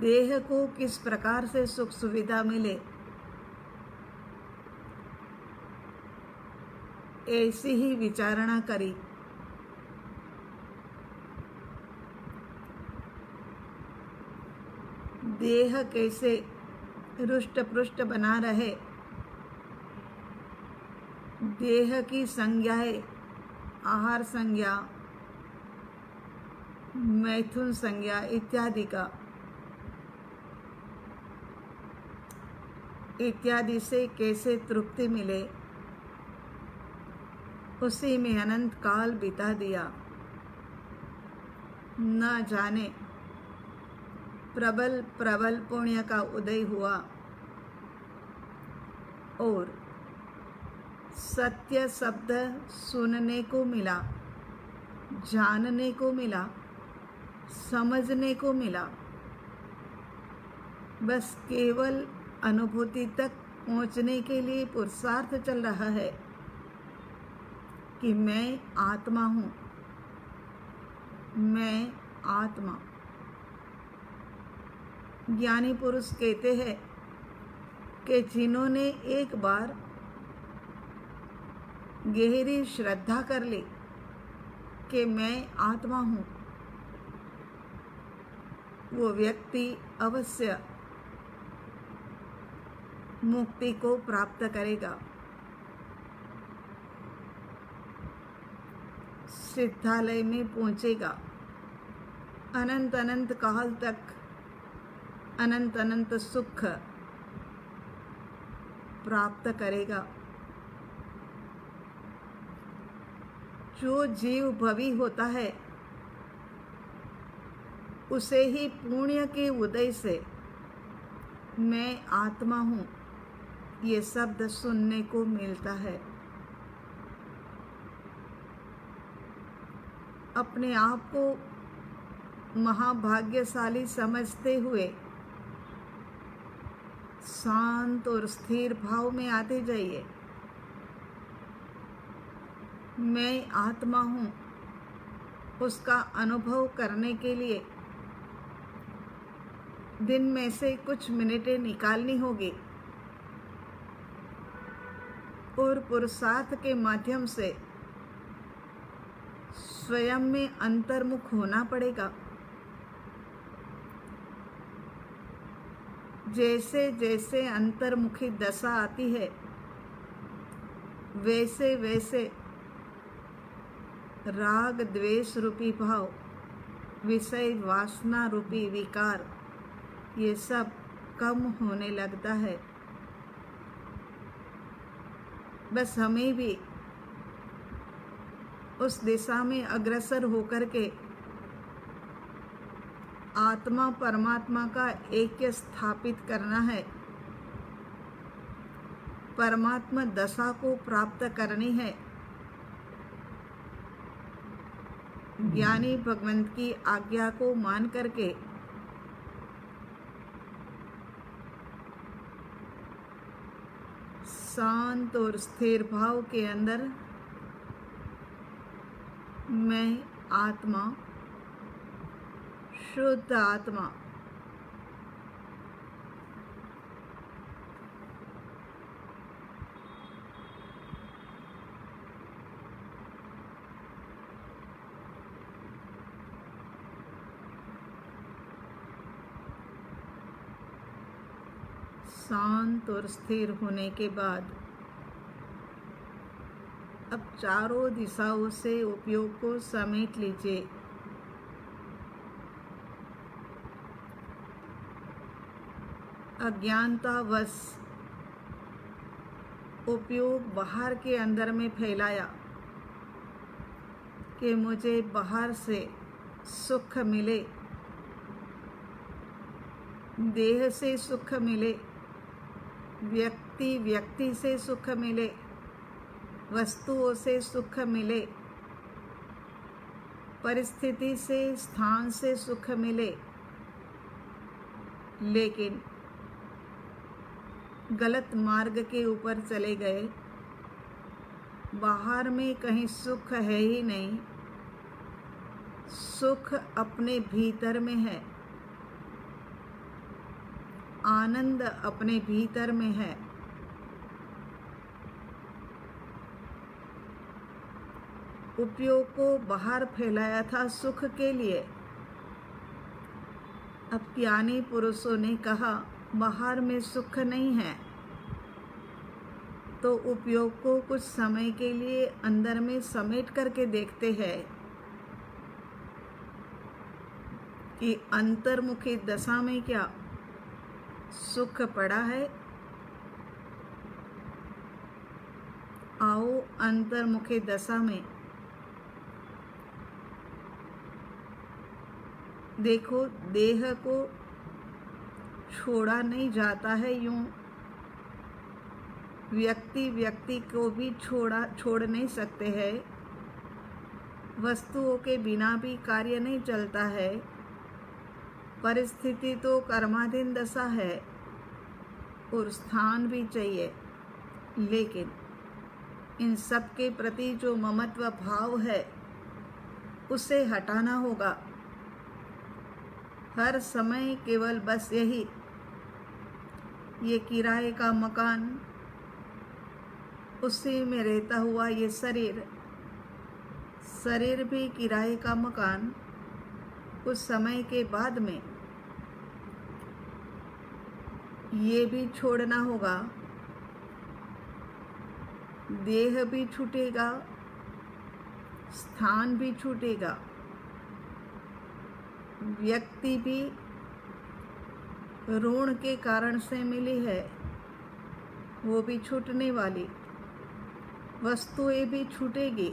देह को किस प्रकार से सुख सुविधा मिले, ऐसी ही विचारणा करी। देह कैसे रुष्ट पुष्ट बना रहे, देह की संज्ञाएं, आहार संज्ञा, मैथुन संज्ञा इत्यादि से कैसे तृप्ति मिले, उसी में अनंत काल बिता दिया। न जाने प्रबल प्रबल पुण्य का उदय हुआ और सत्य शब्द सुनने को मिला, जानने को मिला, समझने को मिला। बस केवल अनुभूति तक पहुंचने के लिए पुरुषार्थ चल रहा है कि मैं आत्मा हूँ, मैं आत्मा। ज्ञानी पुरुष कहते हैं कि जिन्होंने एक बार गहरी श्रद्धा कर ली कि मैं आत्मा हूँ, वो व्यक्ति अवश्य मुक्ति को प्राप्त करेगा। सिद्धालय में पहुंचेगा, अनंत अनंत काल तक अनंत अनंत सुख प्राप्त करेगा। जो जीव भवी होता है उसे ही पुण्य के उदय से मैं आत्मा हूँ ये शब्द सुनने को मिलता है। अपने आप को महाभाग्यशाली समझते हुए शांत और स्थिर भाव में आते जाइए। मैं आत्मा हूँ उसका अनुभव करने के लिए दिन में से कुछ मिनटें निकालनी होगी और पुरुषार्थ के माध्यम से स्वयं में अंतर्मुख होना पड़ेगा। जैसे जैसे अंतर्मुखी दशा आती है वैसे वैसे राग द्वेष रूपी भाव, विषय वासना रूपी विकार, ये सब कम होने लगता है। बस हमें भी उस दिशा में अग्रसर होकर के आत्मा परमात्मा का ऐक्य स्थापित करना है, परमात्मा दशा को प्राप्त करनी है। ज्ञानी भगवंत की आज्ञा को मान करके शांत और स्थिर भाव के अंदर मैं आत्मा, शुद्ध आत्मा, शांत और स्थिर होने के बाद अब चारों दिशाओं से उपयोग को समेट लीजिए। अज्ञानतावश उपयोग बाहर के अंदर में फैलाया कि मुझे बाहर से सुख मिले, देह से सुख मिले, व्यक्ति से सुख मिले, वस्तुओं से सुख मिले, परिस्थिति से, स्थान से सुख मिले, लेकिन गलत मार्ग के ऊपर चले गए। बाहर में कहीं सुख है ही नहीं, सुख अपने भीतर में है, आनंद अपने भीतर में है। उपयोग को बाहर फैलाया था सुख के लिए। अब ज्ञानी पुरुषों ने कहा बाहर में सुख नहीं है, तो उपयोग को कुछ समय के लिए अंदर में समेट करके देखते हैं कि अंतर्मुखी दशा में क्या सुख पड़ा है। आओ अंतर्मुखी दशा में देखो, देह को छोड़ा नहीं जाता है यूं, व्यक्ति को भी छोड़ नहीं सकते हैं, वस्तुओं के बिना भी कार्य नहीं चलता है, परिस्थिति तो कर्माधीन दशा है और स्थान भी चाहिए, लेकिन इन सब के प्रति जो ममत्व भाव है उसे हटाना होगा। हर समय केवल बस यही, ये किराए का मकान, उसी में रहता हुआ ये शरीर भी किराए का मकान, कुछ समय के बाद में ये भी छोड़ना होगा। देह भी छूटेगा, स्थान भी छूटेगा, व्यक्ति भी ऋण के कारण से मिली है वो भी छूटने वाली, वस्तुएं भी छूटेगी।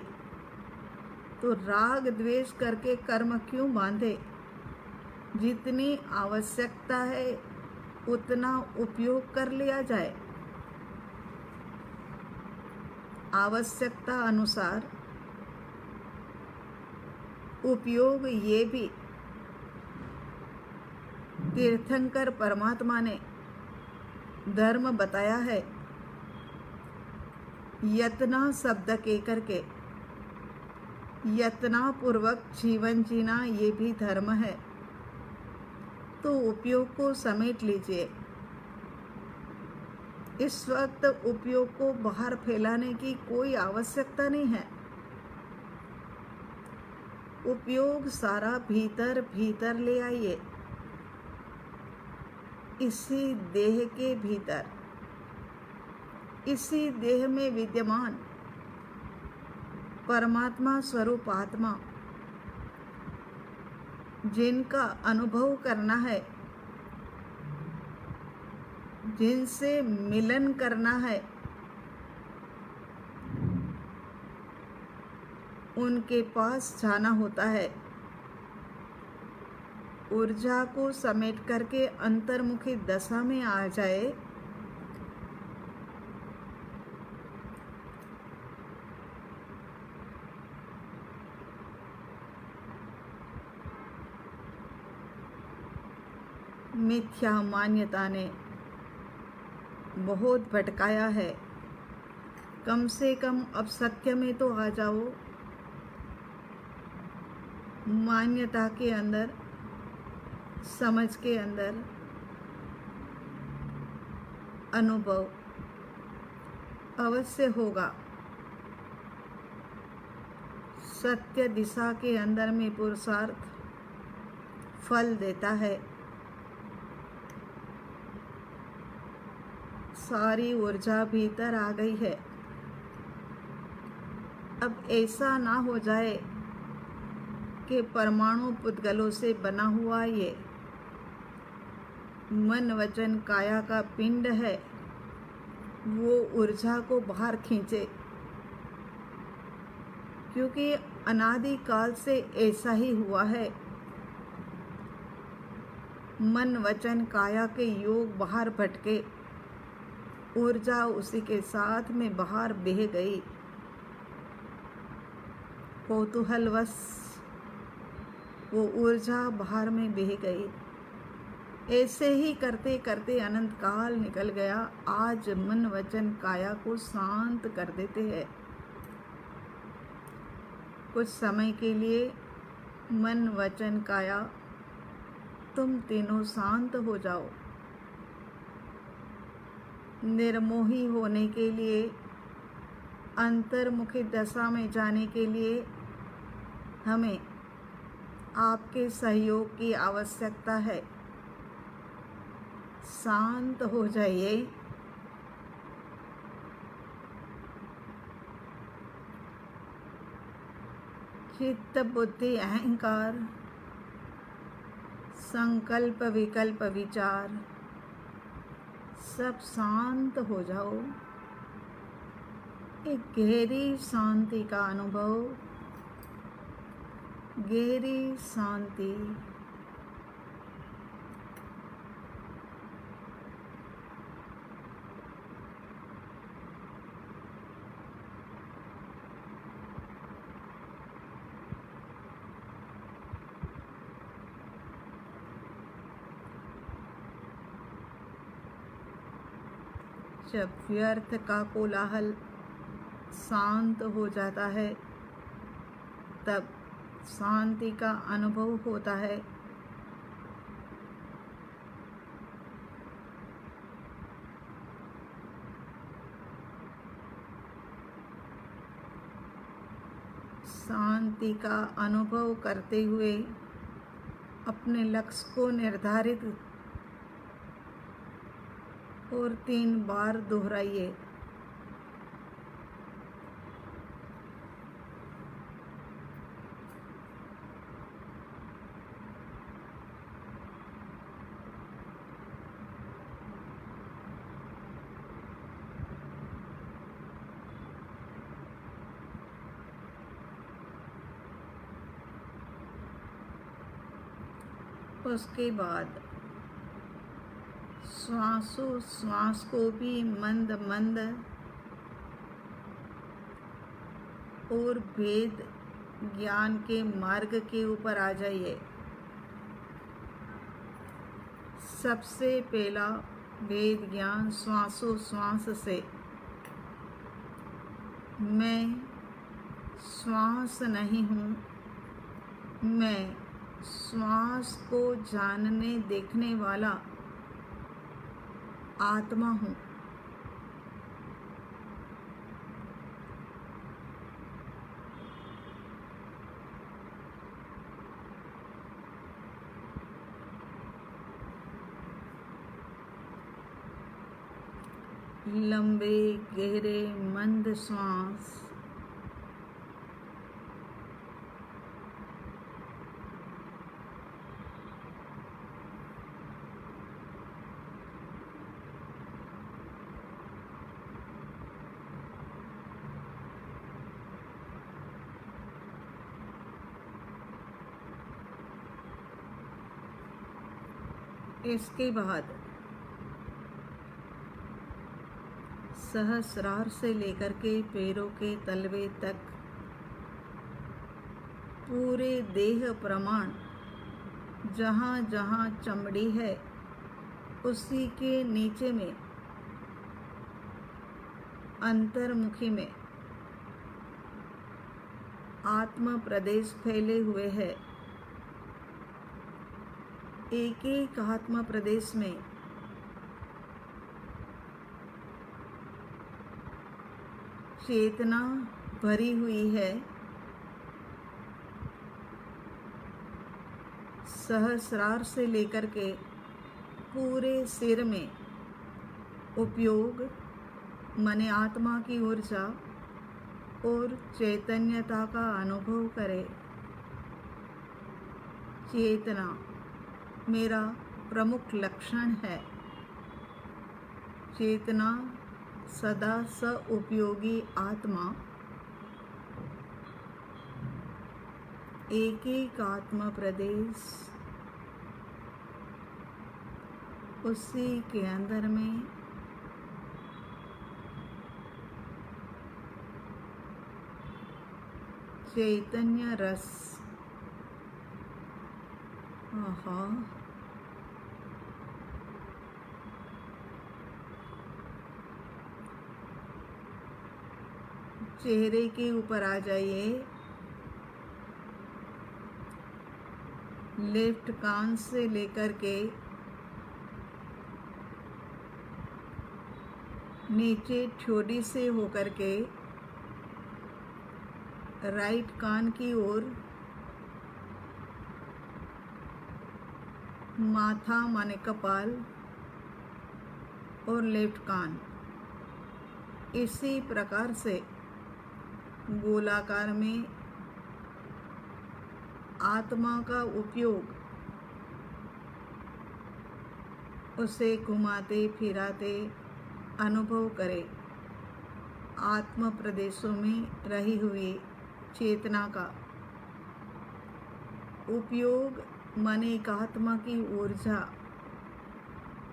तो राग द्वेष करके कर्म क्यों बांधे? जितनी आवश्यकता है उतना उपयोग कर लिया जाए। आवश्यकता अनुसार उपयोग ये भी तीर्थंकर परमात्मा ने धर्म बताया है। यत्ना शब्द के करके यत्ना पूर्वक जीवन जीना ये भी धर्म है। तो उपयोग को समेट लीजिए। इस वक्त उपयोग को बाहर फैलाने की कोई आवश्यकता नहीं है। उपयोग सारा भीतर भीतर ले आइए, इसी देह के भीतर, इसी देह में विद्यमान परमात्मा स्वरूप आत्मा, जिनका अनुभव करना है, जिनसे मिलन करना है, उनके पास जाना होता है। ऊर्जा को समेट करके अंतर्मुखी दशा में आ जाए। मिथ्या मान्यता ने बहुत भटकाया है। कम से कम अब सत्य में तो आ जाओ। मान्यता के अंदर, समझ के अंदर अनुभव अवश्य होगा। सत्य दिशा के अंदर में पुरुषार्थ फल देता है। सारी ऊर्जा भीतर आ गई है। अब ऐसा ना हो जाए कि परमाणु पुद्गलों से बना हुआ ये मन वचन काया का पिंड है, वो ऊर्जा को बाहर खींचे, क्योंकि अनादि काल से ऐसा ही हुआ है। मन वचन काया के योग बाहर भटके, ऊर्जा उसी के साथ में बाहर बह गई। कौतूहलवश वो ऊर्जा बाहर में बह गई। ऐसे ही करते करते अनंत काल निकल गया। आज मन वचन काया को शांत कर देते हैं। कुछ समय के लिए मन वचन काया तुम तीनों शांत हो जाओ। निर्मोही होने के लिए, अंतर्मुखी दशा में जाने के लिए हमें आपके सहयोग की आवश्यकता है। शांत हो जाइए। चित्त बुद्धि अहंकार, संकल्प विकल्प विचार सब शांत हो जाओ। एक गहरी शांति का अनुभव, गहरी शांति। जब व्यर्थ का कोलाहल शांत हो जाता है, तब शांति का अनुभव होता है। शांति का अनुभव करते हुए अपने लक्ष्य को निर्धारित और 3 बार दोहराइए। उसके बाद श्वास को भी मंद मंद और वेद ज्ञान के मार्ग के ऊपर आ जाइए। सबसे पहला वेद ज्ञान श्वास से। मैं श्वास नहीं हूँ, मैं श्वास को जानने देखने वाला आत्मा हूँ। लंबे गहरे मंद श्वास। इसके बाद सहस्रार से लेकर के पैरों के तलवे तक पूरे देह प्रमाण जहाँ जहाँ चमड़ी है उसी के नीचे में अंतर्मुखी में आत्मा प्रदेश फैले हुए है। एक एक आत्मा प्रदेश में चेतना भरी हुई है। सहस्रार से लेकर के पूरे सिर में उपयोग माने आत्मा की ऊर्जा और चैतन्यता का अनुभव करे। चेतना मेरा प्रमुख लक्षण है। चेतना सदा सउपयोगी आत्मा, एक एक आत्मा प्रदेश, उसी के अंदर में चैतन्य रस। आहा, चेहरे के ऊपर आ जाइए। लेफ्ट कान से लेकर के नीचे ठोड़ी से होकर के राइट कान की ओर, माथा माने कपाल और लेफ्ट कान, इसी प्रकार से गोलाकार में आत्मा का उपयोग, उसे घुमाते फिराते अनुभव करे। आत्म प्रदेशों में रही हुई चेतना का उपयोग माने एक आत्मा की ऊर्जा,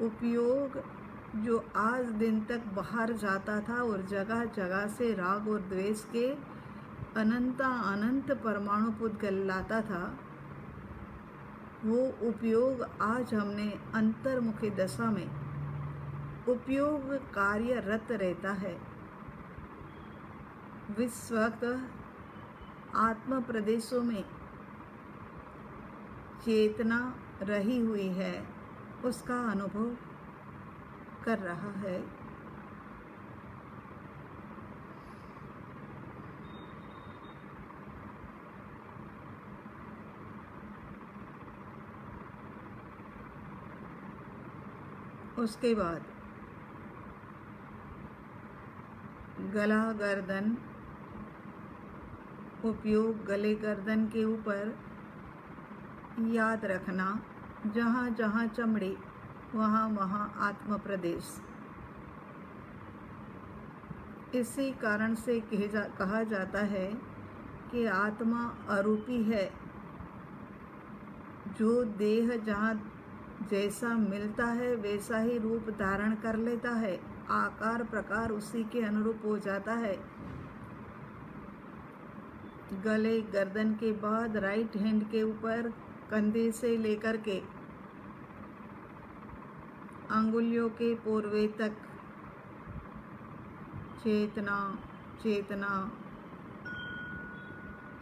उपयोग जो आज दिन तक बाहर जाता था और जगह जगह से राग और द्वेष के अनंत परमाणु पुद्गल लाता था, वो उपयोग आज हमने अंतर्मुखी दशा में उपयोग कार्यरत रहता है। विश्वक्त आत्म प्रदेशों में चेतना रही हुई है, उसका अनुभव कर रहा है। उसके बाद गला गर्दन, उपयोग गले गर्दन के ऊपर याद रखना, जहाँ जहाँ चमड़ी वहाँ वहाँ आत्म प्रदेश। इसी कारण से कहा जाता है कि आत्मा अरूपी है। जो देह जहाँ जैसा मिलता है वैसा ही रूप धारण कर लेता है, आकार प्रकार उसी के अनुरूप हो जाता है। गले गर्दन के बाद राइट हैंड के ऊपर कंधे से लेकर के अंगुलियों के पोरवे तक चेतना, चेतना,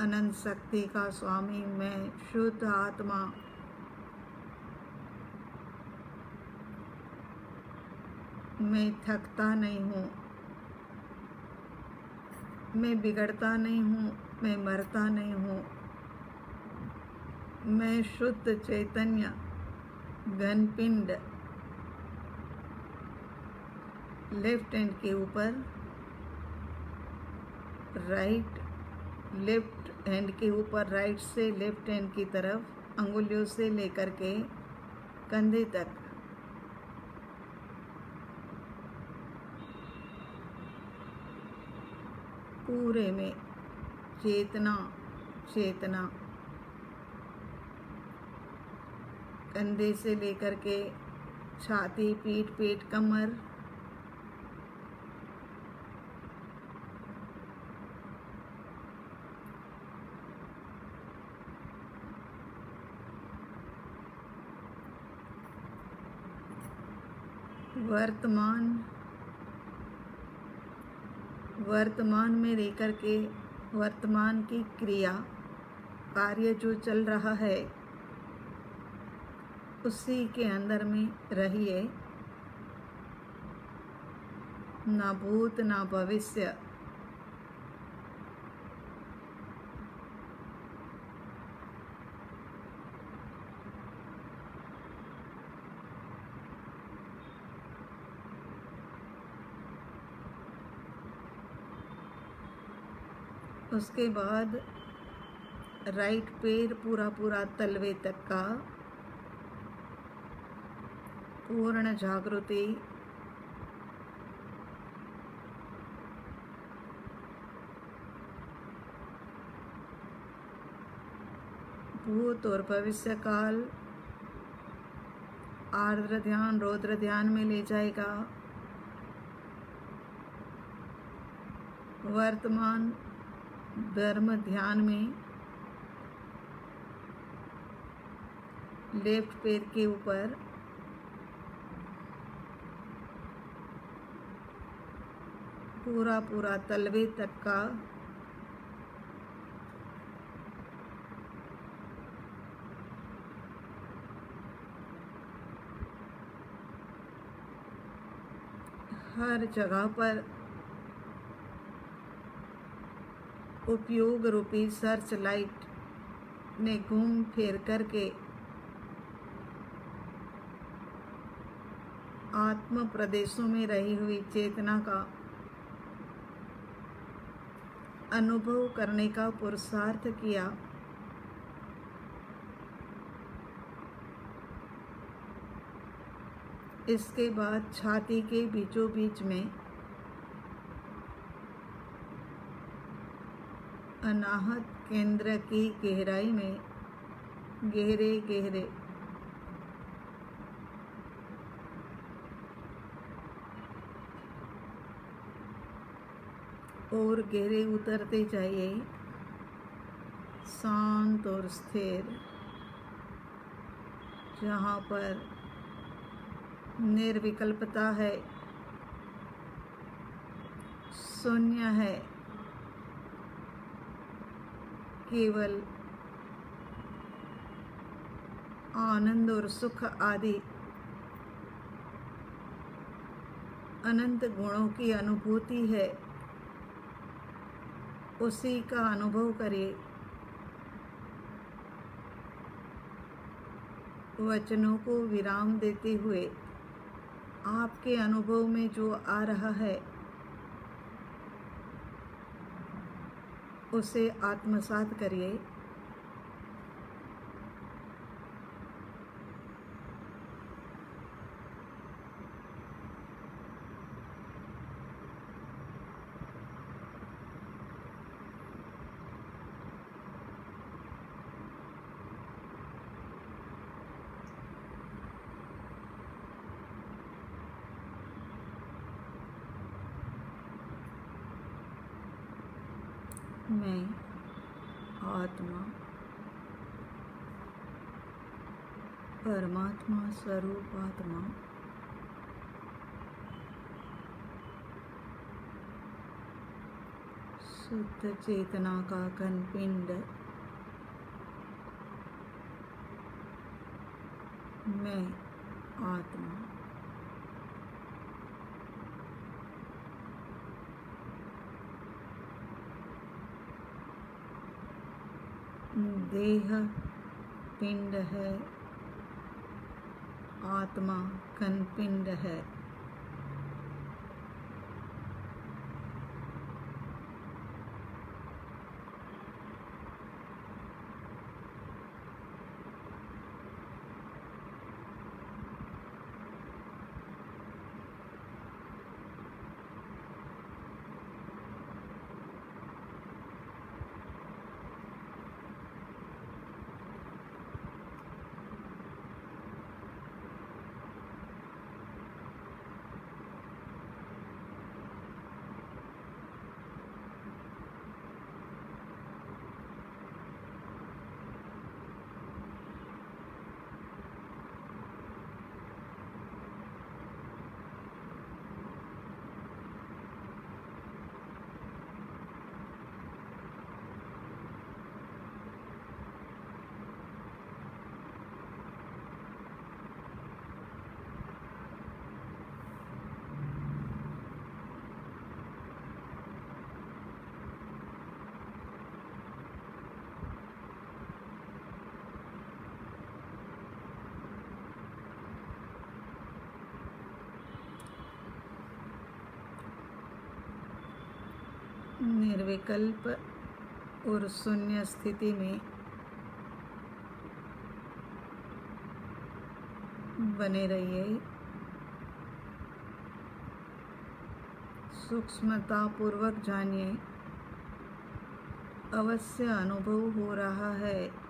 अनंत शक्ति का स्वामी मैं, शुद्ध आत्मा, मैं थकता नहीं हूँ, मैं बिगड़ता नहीं हूँ, मैं मरता नहीं हूँ, मैं शुद्ध चैतन्य घनपिंड। लेफ्ट हैंड के ऊपर लेफ्ट हैंड के ऊपर राइट से लेफ्ट हैंड की तरफ अंगुलियों से लेकर के कंधे तक पूरे में चेतना, चेतना, कंधे से लेकर के छाती, पीठ, पेट, कमर, वर्तमान में रहकर के वर्तमान की क्रिया कार्य जो चल रहा है उसी के अंदर में रहिए। ना भूत ना भविष्य, उसके बाद राइट पैर पूरा पूरा तलवे तक का पूर्ण जागृति, भूत और भविष्य काल आर्द्र ध्यान रौद्र ध्यान में ले जाएगा। वर्तमान धर्म ध्यान में लेफ्ट पैर के ऊपर पूरा पूरा तलवे तक का हर जगह पर उपयोग रूपी सर्च लाइट ने घूम फिर करके आत्म प्रदेशों में रही हुई चेतना का अनुभव करने का पुरुषार्थ किया। इसके बाद छाती के बीचों बीच में अनाहत केंद्र की गहराई में गहरे गहरे और गहरे उतरते जाइए, शांत और स्थिर, जहाँ पर निर्विकल्पता है, शून्य है, केवल आनंद और सुख आदि अनंत गुणों की अनुभूति है, उसी का अनुभव करिए। वचनों को विराम देते हुए आपके अनुभव में जो आ रहा है उसे आत्मसात करिए। मैं आत्मा परमात्मा स्वरूप आत्मा शुद्ध चेतना का कणपिंड, मैं आत्मा देह पिंड है, आत्मा कणपिंड है। निर्विकल्प और शून्य स्थिति में बने रहिए। सूक्ष्मता पूर्वक जानिए, अवश्य अनुभव हो रहा है।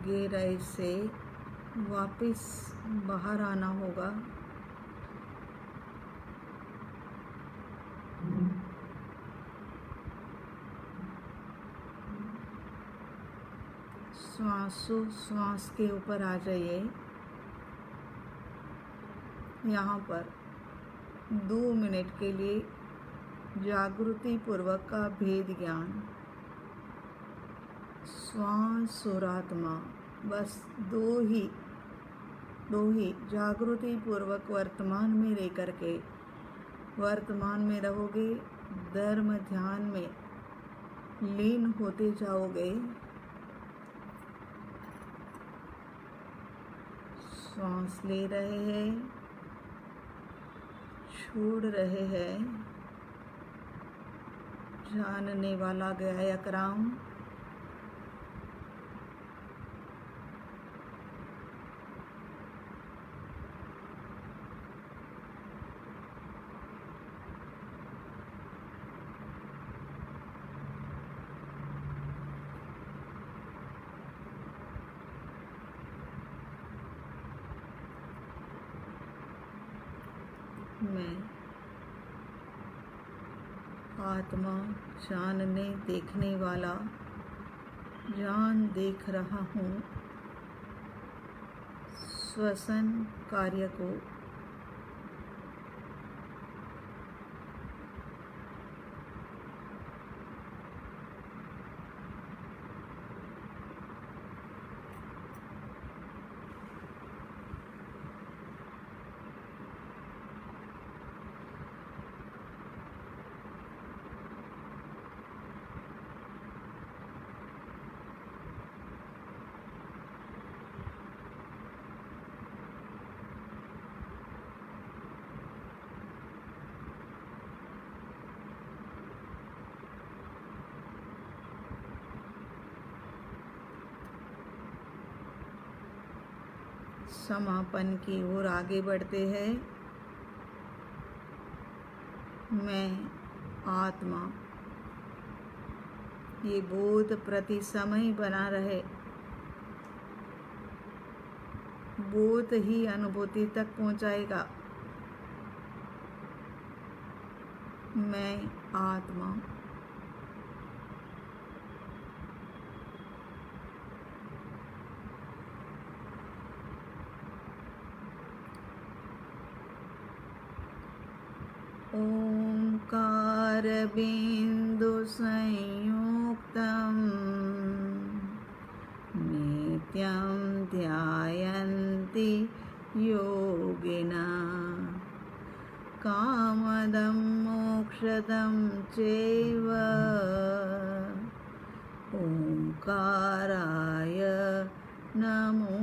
गहराई से वापस बाहर आना होगा। श्वास के ऊपर आ जाइए। यहाँ पर 2 मिनट के लिए जागृति पूर्वक का भेद ज्ञान, श्वास और आत्मा, बस दो ही जागृति पूर्वक वर्तमान में रह करके वर्तमान में रहोगे। धर्म ध्यान में लीन होते जाओगे। श्वास ले रहे हैं, छोड़ रहे हैं। जानने वाला गायक राम, मैं आत्मा जानने देखने वाला जान देख रहा हूँ श्वसन कार्य को। समापन की ओर आगे बढ़ते हैं। मैं आत्मा, ये बोध प्रति समय बना रहे। बोध ही अनुभूति तक पहुंचाएगा। मैं आत्मा, ओंकार बिंदु संयुक्तम् नित्यं ध्यायन्ति योगिनः कामदं मोक्षदं चैव ओंकाराय नमो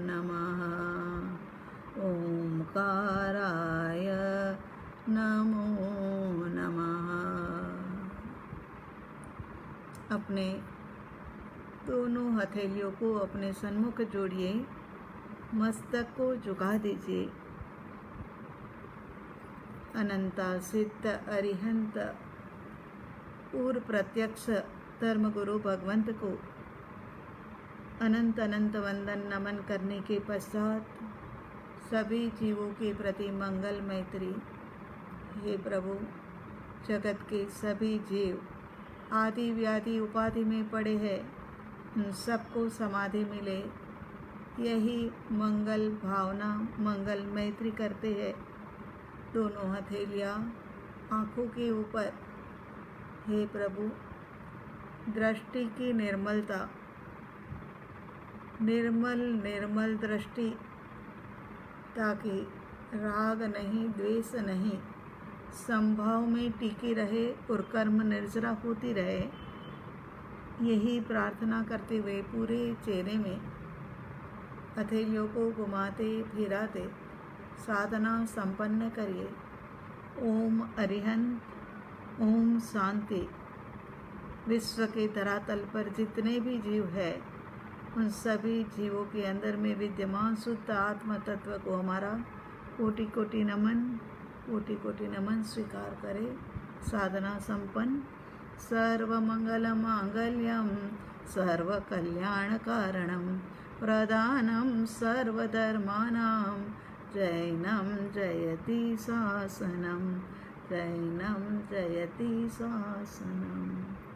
नमः। ओंकाराय नमो नमः। अपने दोनों हथेलियों को अपने सन्मुख जोड़िए, मस्तक को झुका दीजिए। अनंता सिद्ध अरिहंत पूर्व प्रत्यक्ष धर्मगुरु भगवंत को अनंत अनंत वंदन नमन करने के पश्चात सभी जीवों के प्रति मंगल मैत्री। हे प्रभु, जगत के सभी जीव आदि व्याधि उपाधि में पड़े हैं, उन सबको समाधि मिले, यही मंगल भावना मंगल मैत्री करते हैं। दोनों हथेलियाँ आँखों के ऊपर। हे प्रभु, दृष्टि की निर्मलता, निर्मल दृष्टि, ताकि राग नहीं, द्वेष नहीं, संभाव में टिकी रहे और कर्म निर्जरा होती रहे। यही प्रार्थना करते हुए पूरे चेहरे में हथेलियों को घुमाते फिराते साधना संपन्न करिए। ओम अरिहंत, ओम शांति। विश्व के धरातल पर जितने भी जीव है, उन सभी जीवों के अंदर में विद्यमान शुद्ध आत्म तत्व को हमारा कोटि कोटि नमन, कोटि कोटि नमन स्वीकार करे। साधना संपन्न। सर्वमंगल मांगल्यम सर्वकल्याण कारणम प्रदानम सर्वधर्मानां जैनम जयति शासनम, जैनम जयति शासनम।